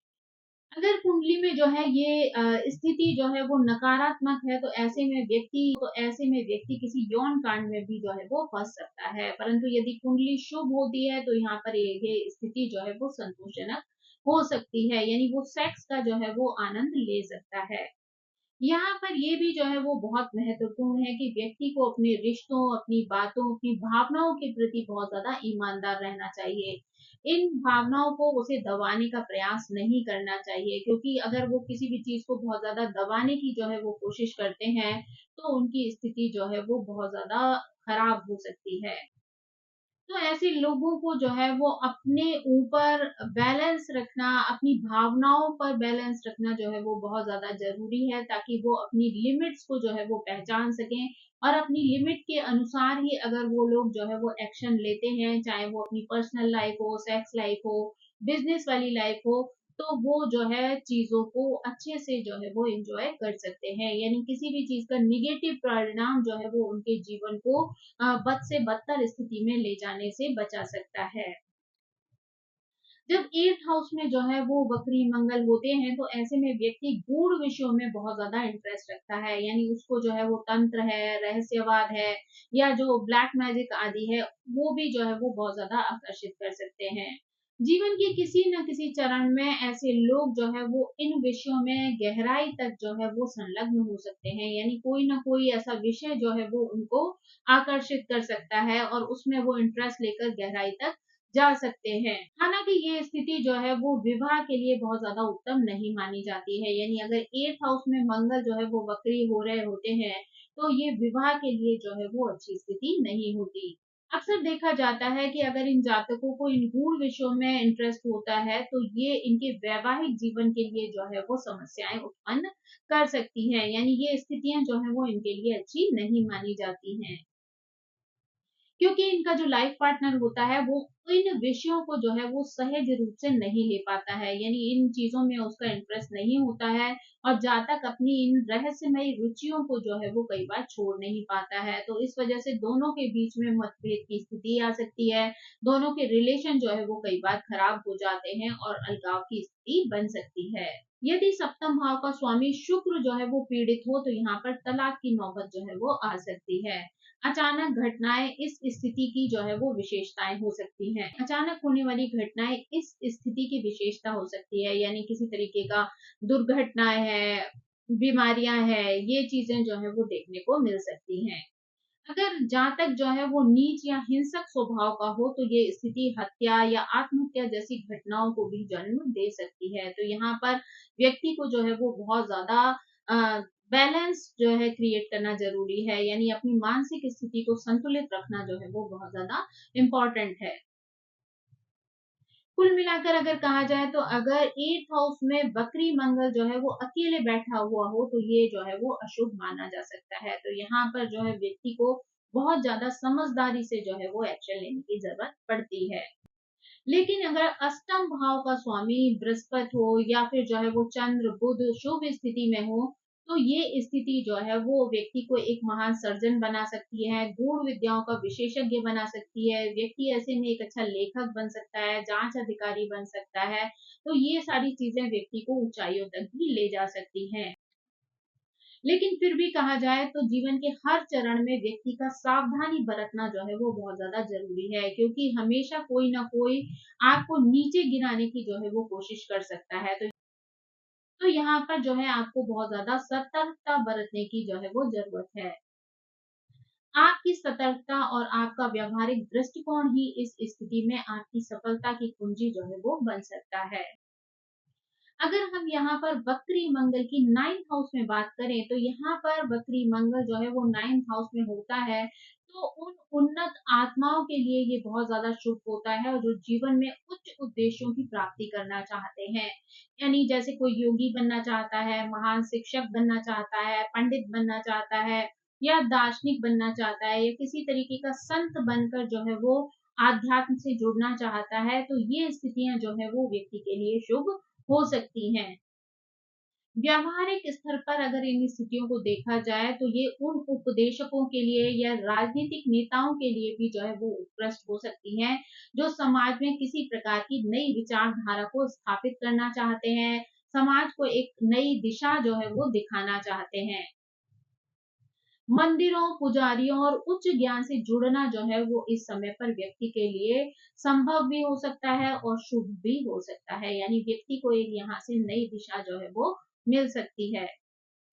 अगर कुंडली में जो है ये स्थिति जो है वो नकारात्मक है तो ऐसे में व्यक्ति किसी यौन कांड में भी जो है वो फंस सकता है। परंतु यदि कुंडली शुभ होती है तो यहाँ पर ये स्थिति जो है वो संतोषजनक हो सकती है, यानी वो सेक्स का जो है वो आनंद ले सकता है। यहाँ पर ये भी जो है वो बहुत महत्वपूर्ण है कि व्यक्ति को अपने रिश्तों, अपनी बातों, अपनी भावनाओं के प्रति बहुत ज्यादा ईमानदार रहना चाहिए। इन भावनाओं को उसे दबाने का प्रयास नहीं करना चाहिए, क्योंकि अगर वो किसी भी चीज को बहुत ज्यादा दबाने की जो है वो कोशिश करते हैं तो उनकी स्थिति जो है वो बहुत ज्यादा खराब हो सकती है। तो ऐसे लोगों को जो है वो अपने ऊपर बैलेंस रखना, अपनी भावनाओं पर बैलेंस रखना जो है वो बहुत ज्यादा जरूरी है, ताकि वो अपनी लिमिट्स को जो है वो पहचान सकें और अपनी लिमिट के अनुसार ही अगर वो लोग जो है वो एक्शन लेते हैं, चाहे वो अपनी पर्सनल लाइफ हो, सेक्स लाइफ हो, बिजनेस वाली लाइफ हो, तो वो जो है चीजों को अच्छे से जो है वो एंजॉय कर सकते हैं, यानी किसी भी चीज का निगेटिव परिणाम जो है वो उनके जीवन को बद से बदतर स्थिति में ले जाने से बचा सकता है। जब 8th हाउस में जो है वो वक्री मंगल होते हैं तो ऐसे में व्यक्ति गूढ़ विषयों में बहुत ज्यादा इंटरेस्ट रखता है, यानी उसको जो है वो तंत्र है, रहस्यवाद है, या जो ब्लैक मैजिक आदि है, वो भी जो है वो बहुत ज्यादा आकर्षित कर सकते हैं। जीवन के किसी न किसी चरण में ऐसे लोग जो है वो इन विषयों में गहराई तक जो है वो संलग्न हो सकते हैं, यानी कोई ना कोई ऐसा विषय जो है वो उनको आकर्षित कर सकता है और उसमें वो इंटरेस्ट लेकर गहराई तक जा सकते हैं। हालांकि ये स्थिति जो है वो विवाह के लिए बहुत ज्यादा उत्तम नहीं मानी जाती है, यानी अगर 8th हाउस में मंगल जो है वो वक्री हो रहे होते हैं तो ये विवाह के लिए जो है वो अच्छी स्थिति नहीं होती। अक्सर देखा जाता है कि अगर इन जातकों को इन गूढ़ विषयों में इंटरेस्ट होता है तो ये इनके वैवाहिक जीवन के लिए जो है वो समस्याएं उत्पन्न कर सकती हैं, यानी ये स्थितियां जो है वो इनके लिए अच्छी नहीं मानी जाती हैं, क्योंकि इनका जो लाइफ पार्टनर होता है वो इन विषयों को जो है वो सहज रूप से नहीं ले पाता है, यानी इन चीजों में उसका इंटरेस्ट नहीं होता है और जातक अपनी इन रहस्यमयी रुचियों को जो है वो कई बार छोड़ नहीं पाता है। तो इस वजह से दोनों के बीच में मतभेद की स्थिति आ सकती है, दोनों के रिलेशन जो है वो कई बार खराब हो जाते हैं और अलगाव की स्थिति बन सकती है। यदि सप्तम भाव का स्वामी शुक्र जो है वो पीड़ित हो तो यहाँ पर तलाक की नौबत जो है वो आ सकती है। अचानक घटनाएं इस स्थिति की जो है वो विशेषताएं हो सकती हैं। अचानक होने वाली घटनाएं इस स्थिति की विशेषता हो सकती है, यानी किसी तरीके का दुर्घटनाएं है, बीमारियां है, ये चीजें जो है वो देखने को मिल सकती हैं। अगर जातक जो है वो नीच या हिंसक स्वभाव का हो तो ये स्थिति हत्या या आत्महत्या जैसी घटनाओं को भी जन्म दे सकती है। तो यहाँ पर व्यक्ति को जो है वो बहुत ज्यादा बैलेंस जो है क्रिएट करना जरूरी है, यानी अपनी मानसिक स्थिति को संतुलित रखना जो है वो बहुत ज्यादा इम्पोर्टेंट है। कुल मिलाकर अगर कहा जाए तो अगर 8th हाउस में बकरी मंगल जो है वो अकेले बैठा हुआ हो तो ये जो है वो अशुभ माना जा सकता है। तो यहाँ पर जो है व्यक्ति को बहुत ज्यादा समझदारी से जो है वो एक्शन लेने की जरूरत पड़ती है। लेकिन अगर अष्टम भाव का स्वामी बृहस्पति हो या फिर जो है वो चंद्र बुध शुभ स्थिति में हो तो ये स्थिति जो है वो व्यक्ति को एक महान सर्जन बना सकती है, गूढ़ विद्याओं का विशेषज्ञ बना सकती है, व्यक्ति ऐसे में एक अच्छा लेखक बन सकता है, जाँच अधिकारी बन सकता है। तो ये सारी चीज़ें व्यक्ति को ऊँचाइयों तक भी ले जा सकती हैं। लेकिन फिर भी कहा जाए तो जीवन के हर चरण में व्यक्ति का सावधानी बरतना जो है वो बहुत ज़्यादा ज़रूरी है, क्योंकि हमेशा कोई ना कोई आपको नीचे गिराने की जो है वो कोशिश कर सकता है। तो यहाँ पर जो है आपको बहुत ज़्यादा सतर्कता बरतने की जो है वो ज़रूरत है। आपकी सतर्कता और आपका व्यावहारिक दृष्टिकोण ही इस स्थिति में आपकी सफलता की कुंजी जो है वो बन सकता है। अगर हम यहाँ पर वक्री मंगल की 9th हाउस में बात करें, तो यहाँ पर वक्री मंगल जो है वो 9th हाउस में होता है, तो उन उन्नत आत्माओं के लिए ये बहुत ज्यादा शुभ होता है, और जो जीवन में उच्च उद्देश्यों की प्राप्ति करना चाहते हैं, यानी जैसे कोई योगी बनना चाहता है, महान शिक्षक बनना चाहता है, पंडित बनना चाहता है, या दार्शनिक बनना चाहता है, या किसी तरीके का संत बनकर जो है वो आध्यात्म से जुड़ना चाहता है, तो ये स्थितियां जो है वो व्यक्ति के लिए शुभ हो सकती हैं। व्यावहारिक स्तर पर अगर इन स्थितियों को देखा जाए, तो ये उन उपदेशकों के लिए या राजनीतिक नेताओं के लिए भी जो है वो उत्कृष्ट हो सकती हैं, जो समाज में किसी प्रकार की नई विचारधारा को स्थापित करना चाहते हैं, समाज को एक नई दिशा जो है वो दिखाना चाहते हैं। मंदिरों, पुजारियों और उच्च ज्ञान से जुड़ना जो है वो इस समय पर व्यक्ति के लिए संभव भी हो सकता है और शुभ भी हो सकता है, यानी व्यक्ति को एक यहाँ से नई दिशा जो है वो मिल सकती है।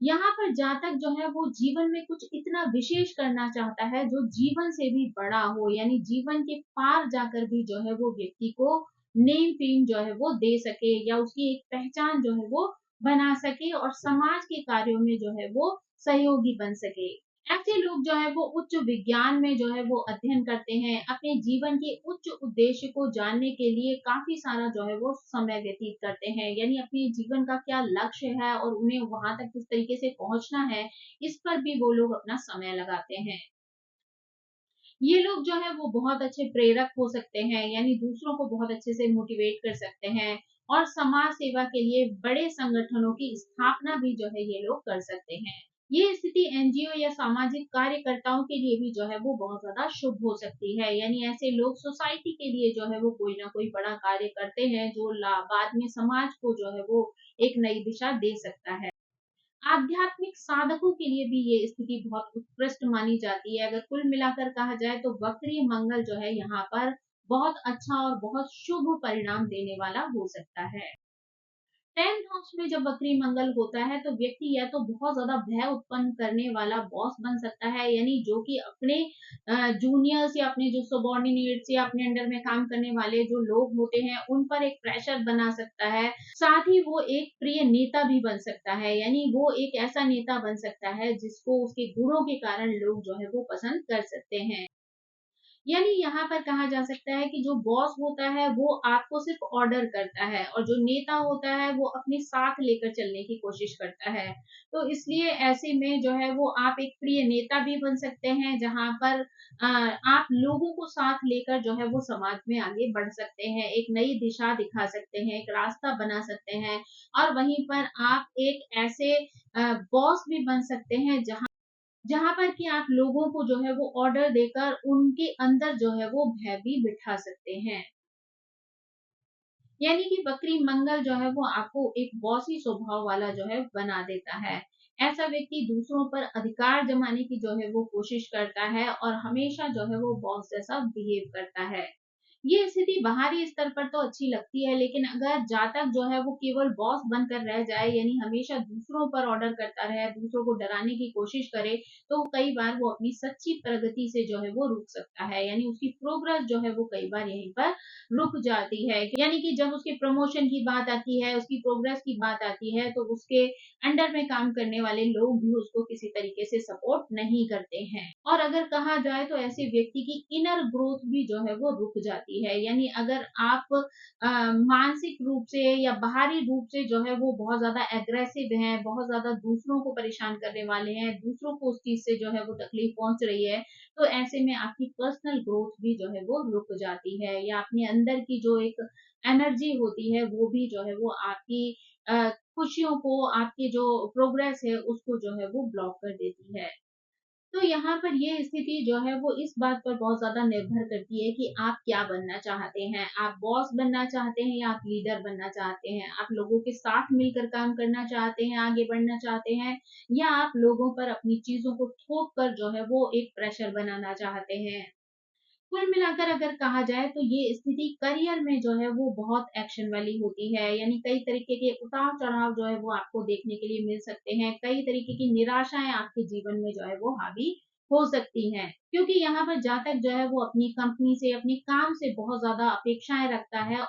यहाँ पर जातक जो है वो जीवन में कुछ इतना विशेष करना चाहता है जो जीवन से भी बड़ा हो, यानी जीवन के पार जाकर भी जो है वो व्यक्ति को नेम फेम जो है वो दे सके, या उसकी एक पहचान जो है वो बना सके, और समाज के कार्यों में जो है वो सहयोगी बन सके। ऐसे लोग जो है वो उच्च विज्ञान में जो है वो अध्ययन करते हैं, अपने जीवन के उच्च उद्देश्य को जानने के लिए काफी सारा जो है वो समय व्यतीत करते हैं, यानी अपने जीवन का क्या लक्ष्य है और उन्हें वहां तक किस तरीके से पहुंचना है, इस पर भी वो लोग अपना समय लगाते हैं। ये लोग जो है वो बहुत अच्छे प्रेरक हो सकते हैं, यानी दूसरों को बहुत अच्छे से मोटिवेट कर सकते हैं, और समाज सेवा के लिए बड़े संगठनों की स्थापना भी जो है ये लोग कर सकते हैं। ये स्थिति एनजीओ या सामाजिक कार्यकर्ताओं के लिए भी जो है वो बहुत ज्यादा शुभ हो सकती है, यानी ऐसे लोग सोसाइटी के लिए जो है वो कोई ना कोई बड़ा कार्य करते हैं, जो बाद में समाज को जो है वो एक नई दिशा दे सकता है। आध्यात्मिक साधकों के लिए भी ये स्थिति बहुत उत्कृष्ट मानी जाती है। अगर कुल मिलाकर कहा जाए तो वक्री मंगल जो है यहाँ पर बहुत अच्छा और बहुत शुभ परिणाम देने वाला हो सकता है। 10th हाउस में जब वक्री मंगल होता है, तो व्यक्ति या तो बहुत ज्यादा भय उत्पन्न करने वाला बॉस बन सकता है, यानी जो कि अपने जूनियर्स या अपने जो सबॉर्डिनेट्स या अपने अंडर में काम करने वाले जो लोग होते हैं उन पर एक प्रेशर बना सकता है। साथ ही वो एक प्रिय नेता भी बन सकता है, यानी वो एक ऐसा नेता बन सकता है जिसको उसके गुणों के कारण लोग जो है वो पसंद कर सकते हैं। यानी यहाँ पर कहा जा सकता है कि जो बॉस होता है वो आपको सिर्फ ऑर्डर करता है, और जो नेता होता है वो अपने साथ लेकर चलने की कोशिश करता है। तो इसलिए ऐसे में जो है वो आप एक प्रिय नेता भी बन सकते हैं, जहाँ पर आप लोगों को साथ लेकर जो है वो समाज में आगे बढ़ सकते हैं, एक नई दिशा दिखा सकते हैं, एक रास्ता बना सकते हैं, और वहीं पर आप एक ऐसे बॉस भी बन सकते हैं जहाँ जहाँ पर कि आप लोगों को जो है वो ऑर्डर देकर उनके अंदर जो है वो भय भी बिठा सकते हैं। यानी कि बकरी मंगल जो है वो आपको एक बॉसी स्वभाव वाला जो है बना देता है। ऐसा व्यक्ति दूसरों पर अधिकार जमाने की जो है वो कोशिश करता है, और हमेशा जो है वो बॉस जैसा बिहेव करता है। ये स्थिति बाहरी स्तर पर तो अच्छी लगती है, लेकिन अगर जातक जो है वो केवल बॉस बनकर रह जाए, यानी हमेशा दूसरों पर ऑर्डर करता रहे, दूसरों को डराने की कोशिश करे, तो कई बार वो अपनी सच्ची प्रगति से जो है वो रुक सकता है, यानी उसकी प्रोग्रेस जो है वो कई बार यहीं पर रुक जाती है। यानी कि जब उसके प्रमोशन की बात आती है, उसकी प्रोग्रेस की बात आती है, तो उसके अंडर में काम करने वाले लोग भी उसको किसी तरीके से सपोर्ट नहीं करते हैं। और अगर कहा जाए तो ऐसे व्यक्ति की इनर ग्रोथ भी जो है वो रुक जाती है, यानी अगर आप मानसिक रूप से या बाहरी रूप से जो है वो बहुत ज्यादा एग्रेसिव हैं, बहुत ज्यादा दूसरों को परेशान करने वाले हैं, दूसरों को उस चीज से जो है वो तकलीफ पहुंच रही है, तो ऐसे में आपकी पर्सनल ग्रोथ भी जो है वो रुक जाती है, या अपने अंदर की जो एक एनर्जी होती है वो भी जो है वो आपकी खुशियों को, आपकी जो प्रोग्रेस है उसको जो है वो ब्लॉक कर देती है। तो यहाँ पर ये स्थिति जो है वो इस बात पर बहुत ज़्यादा निर्भर करती है कि आप क्या बनना चाहते हैं। आप बॉस बनना चाहते हैं या आप लीडर बनना चाहते हैं? आप लोगों के साथ मिलकर काम करना चाहते हैं, आगे बढ़ना चाहते हैं, या आप लोगों पर अपनी चीज़ों को थोप कर जो है वो एक प्रेशर बनाना चाहते हैं? कुल मिलाकर अगर कहा जाए तो ये स्थिति करियर में जो है वो बहुत एक्शन वाली होती है, यानी कई तरीके के उतार चढ़ाव जो है वो आपको देखने के लिए मिल सकते हैं, कई तरीके की निराशाएं आपके जीवन में जो है वो हावी हो सकती हैं, क्योंकि यहाँ पर जातक जो है वो अपनी कंपनी से, अपने काम से बहुत ज्यादा अपेक्षाएं रखता है,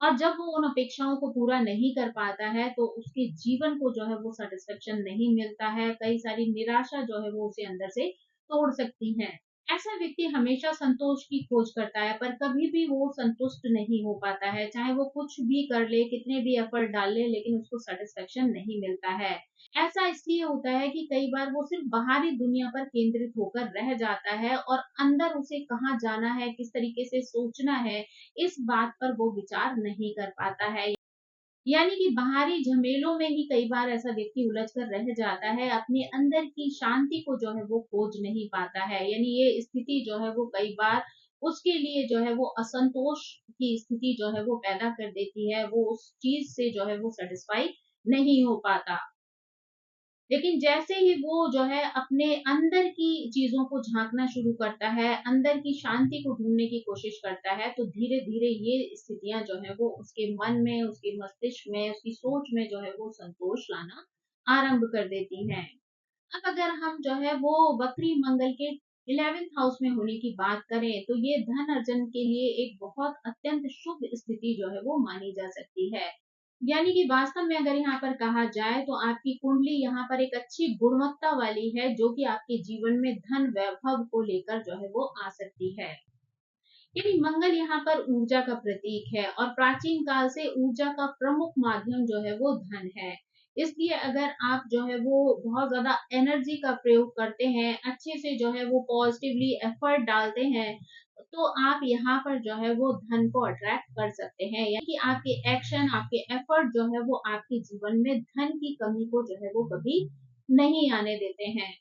और जब वो उन अपेक्षाओं को पूरा नहीं कर पाता है तो उसके जीवन को जो है वो सेटिस्फेक्शन नहीं मिलता है, कई सारी निराशा जो है वो उसे अंदर से तोड़ सकती है। ऐसा व्यक्ति हमेशा संतोष की खोज करता है, पर कभी भी वो संतुष्ट नहीं हो पाता है, चाहे वो कुछ भी कर ले, कितने भी एफर्ट डाल ले, लेकिन उसको सेटिस्फेक्शन नहीं मिलता है। ऐसा इसलिए होता है कि कई बार वो सिर्फ बाहरी दुनिया पर केंद्रित होकर रह जाता है और अंदर उसे कहाँ जाना है, किस तरीके से सोचना है, इस बात पर वो विचार नहीं कर पाता है। यानी कि बाहरी झमेलों में ही कई बार ऐसा व्यक्ति उलझ कर रह जाता है, अपने अंदर की शांति को जो है वो खोज नहीं पाता है। यानी ये स्थिति जो है वो कई बार उसके लिए जो है वो असंतोष की स्थिति जो है वो पैदा कर देती है, वो उस चीज से जो है वो सेटिस्फाई नहीं हो पाता। लेकिन जैसे ही वो जो है अपने अंदर की चीजों को झांकना शुरू करता है, अंदर की शांति को ढूंढने की कोशिश करता है, तो धीरे धीरे ये स्थितियां जो है वो उसके मन में, उसके मस्तिष्क में, उसकी सोच में जो है वो संतोष लाना आरंभ कर देती हैं। अब अगर हम जो है वो वक्री मंगल के 11th हाउस में होने की बात करें तो ये धन अर्जन के लिए एक बहुत अत्यंत शुभ स्थिति जो है वो मानी जा सकती है। यानी कि वास्तव में अगर यहाँ पर कहा जाए तो आपकी कुंडली यहाँ पर एक अच्छी गुणवत्ता वाली है, जो कि आपके जीवन में धन वैभव को लेकर जो है वो आ सकती है। यानी मंगल यहाँ पर ऊर्जा का प्रतीक है और प्राचीन काल से ऊर्जा का प्रमुख माध्यम जो है वो धन है। इसलिए अगर आप जो है वो बहुत ज्यादा एनर्जी का प्रयोग करते हैं, अच्छे से जो है वो पॉजिटिवली एफर्ट डालते हैं, तो आप यहाँ पर जो है वो धन को अट्रैक्ट कर सकते हैं। यानी कि आपके एक्शन, आपके एफर्ट जो है वो आपके जीवन में धन की कमी को जो है वो कभी नहीं आने देते हैं।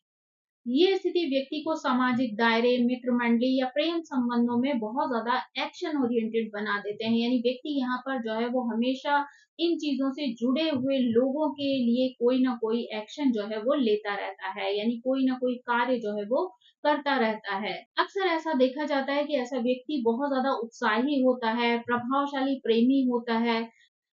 ये स्थिति व्यक्ति को सामाजिक दायरे, मित्र मंडली या प्रेम संबंधों में बहुत ज्यादा एक्शन ओरिएंटेड बना देते हैं। यानी व्यक्ति यहाँ पर जो है वो हमेशा इन चीजों से जुड़े हुए लोगों के लिए कोई ना कोई एक्शन जो है वो लेता रहता है, यानी कोई ना कोई कार्य जो है वो करता रहता है। अक्सर ऐसा देखा जाता है कि ऐसा व्यक्ति बहुत ज्यादा उत्साही होता है, प्रभावशाली प्रेमी होता है।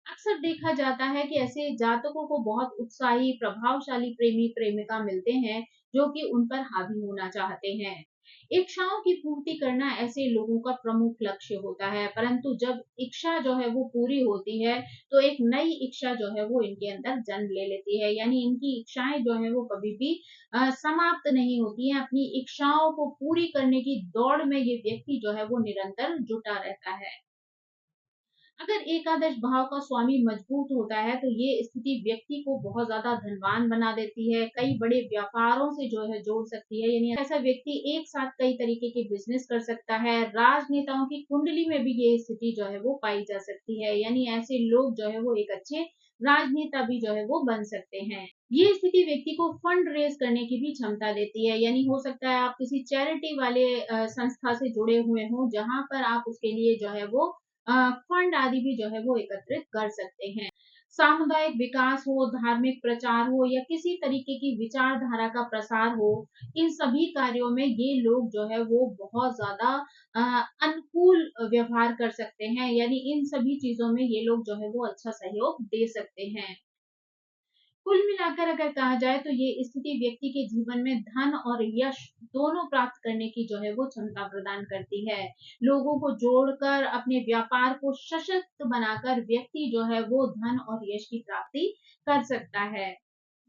अक्सर देखा जाता है कि ऐसे जातकों को बहुत उत्साही, प्रभावशाली प्रेमी प्रेमिका मिलते हैं, जो कि उन पर हावी होना चाहते हैं। इच्छाओं की पूर्ति करना ऐसे लोगों का प्रमुख लक्ष्य होता है, परंतु जब इच्छा जो है वो पूरी होती है तो एक नई इच्छा जो है वो इनके अंदर जन्म ले लेती है। यानी इनकी इच्छाएं जो है वो कभी भी समाप्त नहीं होती हैं। अपनी इच्छाओं को पूरी करने की दौड़ में ये व्यक्ति जो है वो निरंतर जुटा रहता है। अगर एकादश भाव का स्वामी मजबूत होता है तो ये स्थिति व्यक्ति को बहुत ज्यादा धनवान बना देती है, कई बड़े व्यापारों से जो है जोड़ सकती है। यानी ऐसा व्यक्ति एक साथ कई तरीके के बिजनेस कर सकता है। राजनेताओं की कुंडली में भी ये स्थिति जो है वो पाई जा सकती है, यानी ऐसे लोग जो है वो एक अच्छे राजनेता भी जो है वो बन सकते हैं। ये स्थिति व्यक्ति को फंड रेज करने की भी क्षमता देती है, यानी हो सकता है आप किसी चैरिटी वाले संस्था से जुड़े हुए हो, जहां पर आप उसके लिए जो है वो फंड आदि भी जो है वो एकत्रित कर सकते हैं। सामुदायिक विकास हो, धार्मिक प्रचार हो या किसी तरीके की विचारधारा का प्रसार हो, इन सभी कार्यों में ये लोग जो है वो बहुत ज्यादा अनुकूल व्यवहार कर सकते हैं। यानी इन सभी चीजों में ये लोग जो है वो अच्छा सहयोग दे सकते हैं। कुल मिलाकर अगर कहा जाए तो ये स्थिति व्यक्ति के जीवन में धन और यश दोनों प्राप्त करने की जो है वो क्षमता प्रदान करती है। लोगों को जोड़कर अपने व्यापार को सशक्त बनाकर व्यक्ति जो है वो धन और यश की प्राप्ति कर सकता है।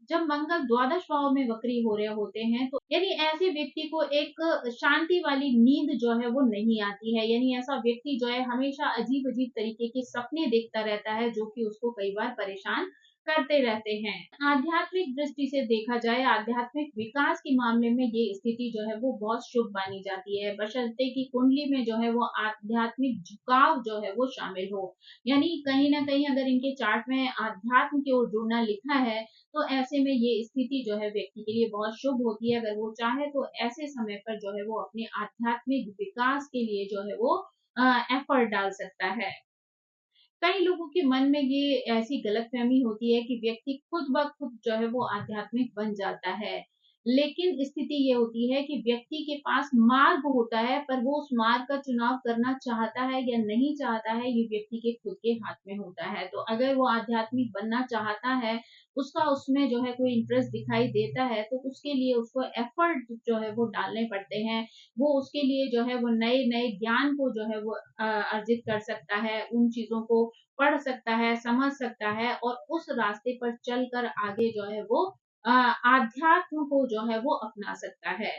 जब मंगल द्वादश भाव में वक्री हो रहे होते हैं तो यानी ऐसे व्यक्ति को एक शांति वाली नींद जो है वो नहीं आती है। यानी ऐसा व्यक्ति जो है हमेशा अजीब अजीब तरीके के सपने देखता रहता है, जो कि उसको कई बार परेशान करते रहते हैं। आध्यात्मिक दृष्टि से देखा जाए, आध्यात्मिक विकास के मामले में ये स्थिति जो है वो बहुत शुभ मानी जाती है, बशर्ते कि कुंडली में जो है वो आध्यात्मिक झुकाव जो है वो शामिल हो। यानी कहीं न कहीं अगर इनके चार्ट में आध्यात्म की ओर जुड़ना लिखा है, तो ऐसे में ये स्थिति जो है व्यक्ति के लिए बहुत शुभ होती है। अगर वो चाहे तो ऐसे समय पर जो है वो अपने आध्यात्मिक विकास के लिए जो है वो एफर्ट डाल सकता है। कई लोगों के मन में ये ऐसी गलतफ़हमी होती है कि व्यक्ति खुद ब खुद जो है वो आध्यात्मिक बन जाता है। लेकिन स्थिति ये होती है कि व्यक्ति के पास मार्ग होता है, पर वो उस मार्ग का चुनाव करना चाहता है या नहीं चाहता है, ये व्यक्ति के खुद के हाथ में होता है। तो अगर वो आध्यात्मिक बनना चाहता है, उसका उसमें जो है कोई इंटरेस्ट दिखाई देता है, तो उसके लिए उसको एफर्ट जो है वो डालने पड़ते हैं। वो उसके लिए जो है वो नए-नए ज्ञान को जो है वो अर्जित कर सकता है, उन चीज़ों को पढ़ सकता है, समझ सकता है और उस रास्ते पर चलकर आगे जो है वो आध्यात्म को जो है वो अपना सकता है।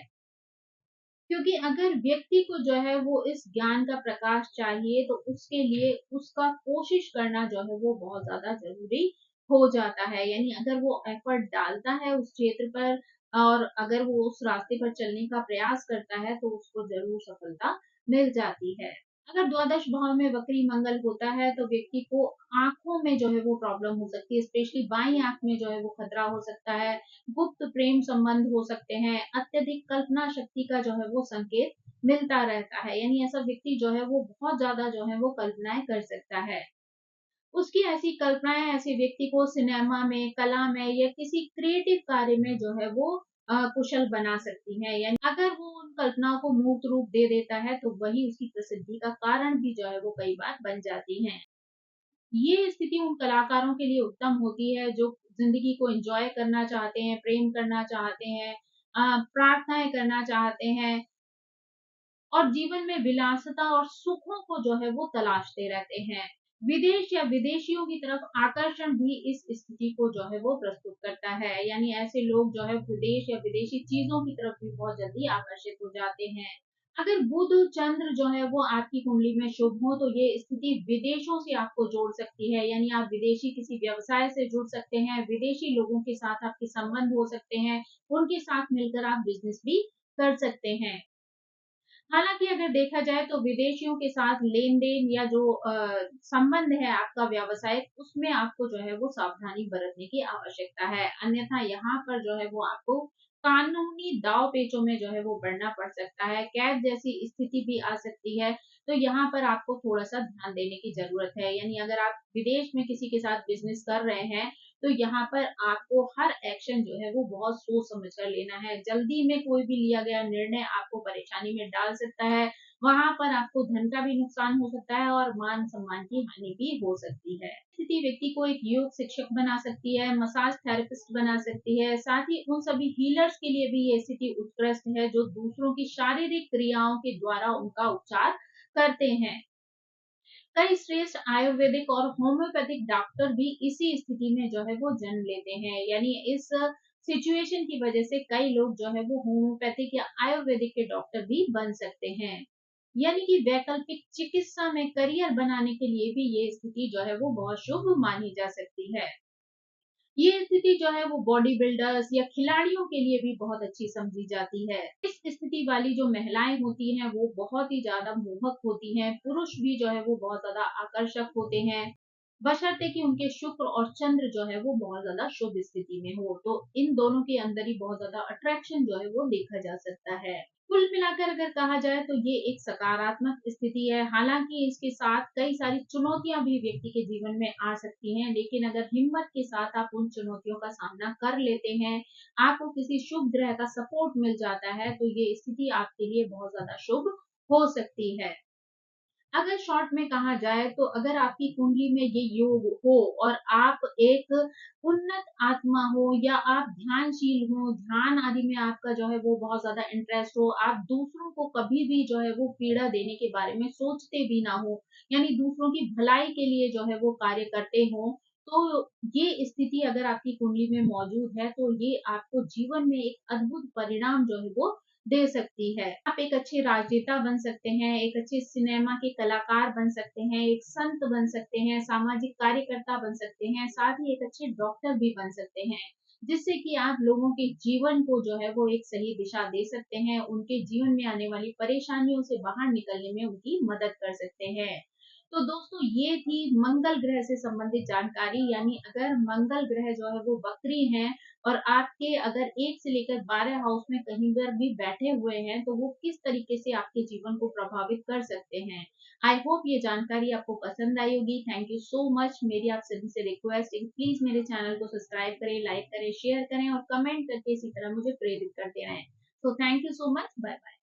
क्योंकि अगर व्यक्ति को जो है वो इस ज्ञान का प्रकाश चाहिए, तो उसके लिए उसका कोशिश करना जो है वो बहुत ज़्यादा ज़रूरी हो जाता है। यानी अगर वो एफर्ट डालता है उस क्षेत्र पर और अगर वो उस रास्ते पर चलने का प्रयास करता है, तो उसको ज़रूर सफलता मिल जाती है। अगर द्वादश भाव में वक्री मंगल होता है, तो व्यक्ति को आँखों में जो है वो प्रॉब्लम हो सकती है, स्पेशली बाईं आँख में जो है वो खतरा हो सकता है। गुप्त प्रेम संबंध हो सकते हैं, अत्यधिक कल्पना शक्ति का जो है वो संकेत मिलता रहता है। यानी ऐसा व्यक्ति जो है वो बहुत ज़्यादा जो है वो कल्पनाएँ कर सकता है। उसकी ऐसी कल्पनाएँ ऐसे व्यक्ति को सिनेमा में, कला में या किसी क्रिएटिव कार्य में जो है वो कुशल बना सकती हैं। यानी अगर वो उन कल्पनाओं को मूर्त रूप दे देता है, तो वही उसकी प्रसिद्धि का कारण भी जो है वो कई बार बन जाती हैं। ये स्थिति उन कलाकारों के लिए उत्तम होती है जो ज़िंदगी को एन्जॉय करना चाहते हैं, प्रेम करना चाहते हैं, प्रार्थनाएँ करना चाहते हैं और जीवन में विलासिता और सुखों को जो है वो तलाशते रहते हैं। विदेश या विदेशियों की तरफ आकर्षण भी इस स्थिति को जो है वो प्रस्तुत करता है। यानी ऐसे लोग जो है विदेश या विदेशी चीज़ों की तरफ भी बहुत जल्दी आकर्षित हो जाते हैं। अगर बुध, चंद्र जो है वो आपकी कुंडली में शुभ हो, तो ये स्थिति विदेशों से आपको जोड़ सकती है। यानी आप विदेशी किसी व्यवसाय से जुड़ सकते हैं, विदेशी लोगों के साथ आपके संबंध हो सकते हैं, उनके साथ मिलकर आप बिज़नेस भी कर सकते हैं। हालाँकि अगर देखा जाए तो विदेशियों के साथ लेन-देन या जो संबंध है आपका व्यावसायिक, उसमें आपको जो है वो सावधानी बरतने की आवश्यकता है। अन्यथा यहाँ पर जो है वो आपको कानूनी दाँव-पेचों में जो है वो पड़ना पड़ सकता है। कैद जैसी स्थिति भी आ सकती है, तो यहाँ पर आपको थोड़ा-सा ध्यान देने की ज़रूरत है। यानी अगर आप विदेश में किसी के साथ बिज़नेस कर रहे हैं, तो यहाँ पर आपको हर एक्शन जो है वो बहुत सोच समझ कर लेना है। जल्दी में कोई भी लिया गया निर्णय आपको परेशानी में डाल सकता है। वहाँ पर आपको धन का भी नुकसान हो सकता है और मान-सम्मान की हानि भी हो सकती है। स्थिति व्यक्ति को एक योग शिक्षक बना सकती है, मसाज थेरेपिस्ट बना सकती है, साथ ही उन सभी हीलर्स के लिए भी ये स्थिति उत्कृष्ट है जो दूसरों की शारीरिक क्रियाओं के द्वारा उनका उपचार करते हैं। कई श्रेष्ठ आयुर्वेदिक और होम्योपैथिक डॉक्टर भी इसी स्थिति में जो है वो जन्म लेते हैं। यानी इस सिचुएशन की वजह से कई लोग जो है वो होम्योपैथिक या आयुर्वेदिक के डॉक्टर भी बन सकते हैं। यानी कि वैकल्पिक चिकित्सा में करियर बनाने के लिए भी ये स्थिति जो है वो बहुत शुभ मानी जा सकती है। ये स्थिति जो है वो बॉडी बिल्डर्स या खिलाड़ियों के लिए भी बहुत अच्छी समझी जाती है। इस स्थिति वाली जो महिलाएं होती हैं वो बहुत ही ज़्यादा मोहक होती हैं, पुरुष भी जो है वो बहुत ज़्यादा आकर्षक होते हैं, बशर्ते कि उनके शुक्र और चंद्र जो है वो बहुत ज़्यादा शुभ स्थिति में हो, तो इन दोनों के अंदर ही बहुत ज़्यादा अट्रैक्शन जो है वो देखा जा सकता है। कुल मिलाकर अगर कहा जाए तो ये एक सकारात्मक स्थिति है। हालाँकि इसके साथ कई सारी चुनौतियाँ भी व्यक्ति के जीवन में आ सकती हैं, लेकिन अगर हिम्मत के साथ आप उन चुनौतियों का सामना कर लेते हैं, आपको किसी शुभ ग्रह का सपोर्ट मिल जाता है, तो ये स्थिति आपके लिए बहुत ज़्यादा शुभ हो सकती है। अगर शॉर्ट में कहा जाए तो अगर आपकी कुंडली में ये योग हो और आप एक उन्नत आत्मा हो या आप ध्यानशील हो, ध्यान आदि में आपका जो है वो बहुत ज़्यादा इंटरेस्ट हो, आप दूसरों को कभी भी जो है वो पीड़ा देने के बारे में सोचते भी ना हो, यानी दूसरों की भलाई के लिए जो है वो कार्य करते हो, तो ये स्थिति अगर आपकी कुंडली में मौजूद है, तो ये आपको जीवन में एक अद्भुत परिणाम जो है वो दे सकती है। आप एक अच्छे राजनेता बन सकते हैं, एक अच्छे सिनेमा के कलाकार बन सकते हैं, एक संत बन सकते हैं, सामाजिक कार्यकर्ता बन सकते हैं, साथ ही एक अच्छे डॉक्टर भी बन सकते हैं, जिससे कि आप लोगों के जीवन को जो है वो एक सही दिशा दे सकते हैं, उनके जीवन में आने वाली परेशानियों से बाहर निकलने में उनकी मदद कर सकते हैं। तो दोस्तों ये थी मंगल ग्रह से संबंधित जानकारी, यानी अगर मंगल ग्रह जो है वो वक्री हैं और आपके अगर 1 से लेकर 12 हाउस में कहीं पर भी बैठे हुए हैं, तो वो किस तरीके से आपके जीवन को प्रभावित कर सकते हैं। आई होप ये जानकारी आपको पसंद आई होगी। Thank you so much. मेरी आप सभी से रिक्वेस्ट है कि प्लीज मेरे चैनल को सब्सक्राइब करें, लाइक करें, शेयर करें और कमेंट करके इसी तरह मुझे प्रेरित करते रहें। तो thank you so much. Bye bye.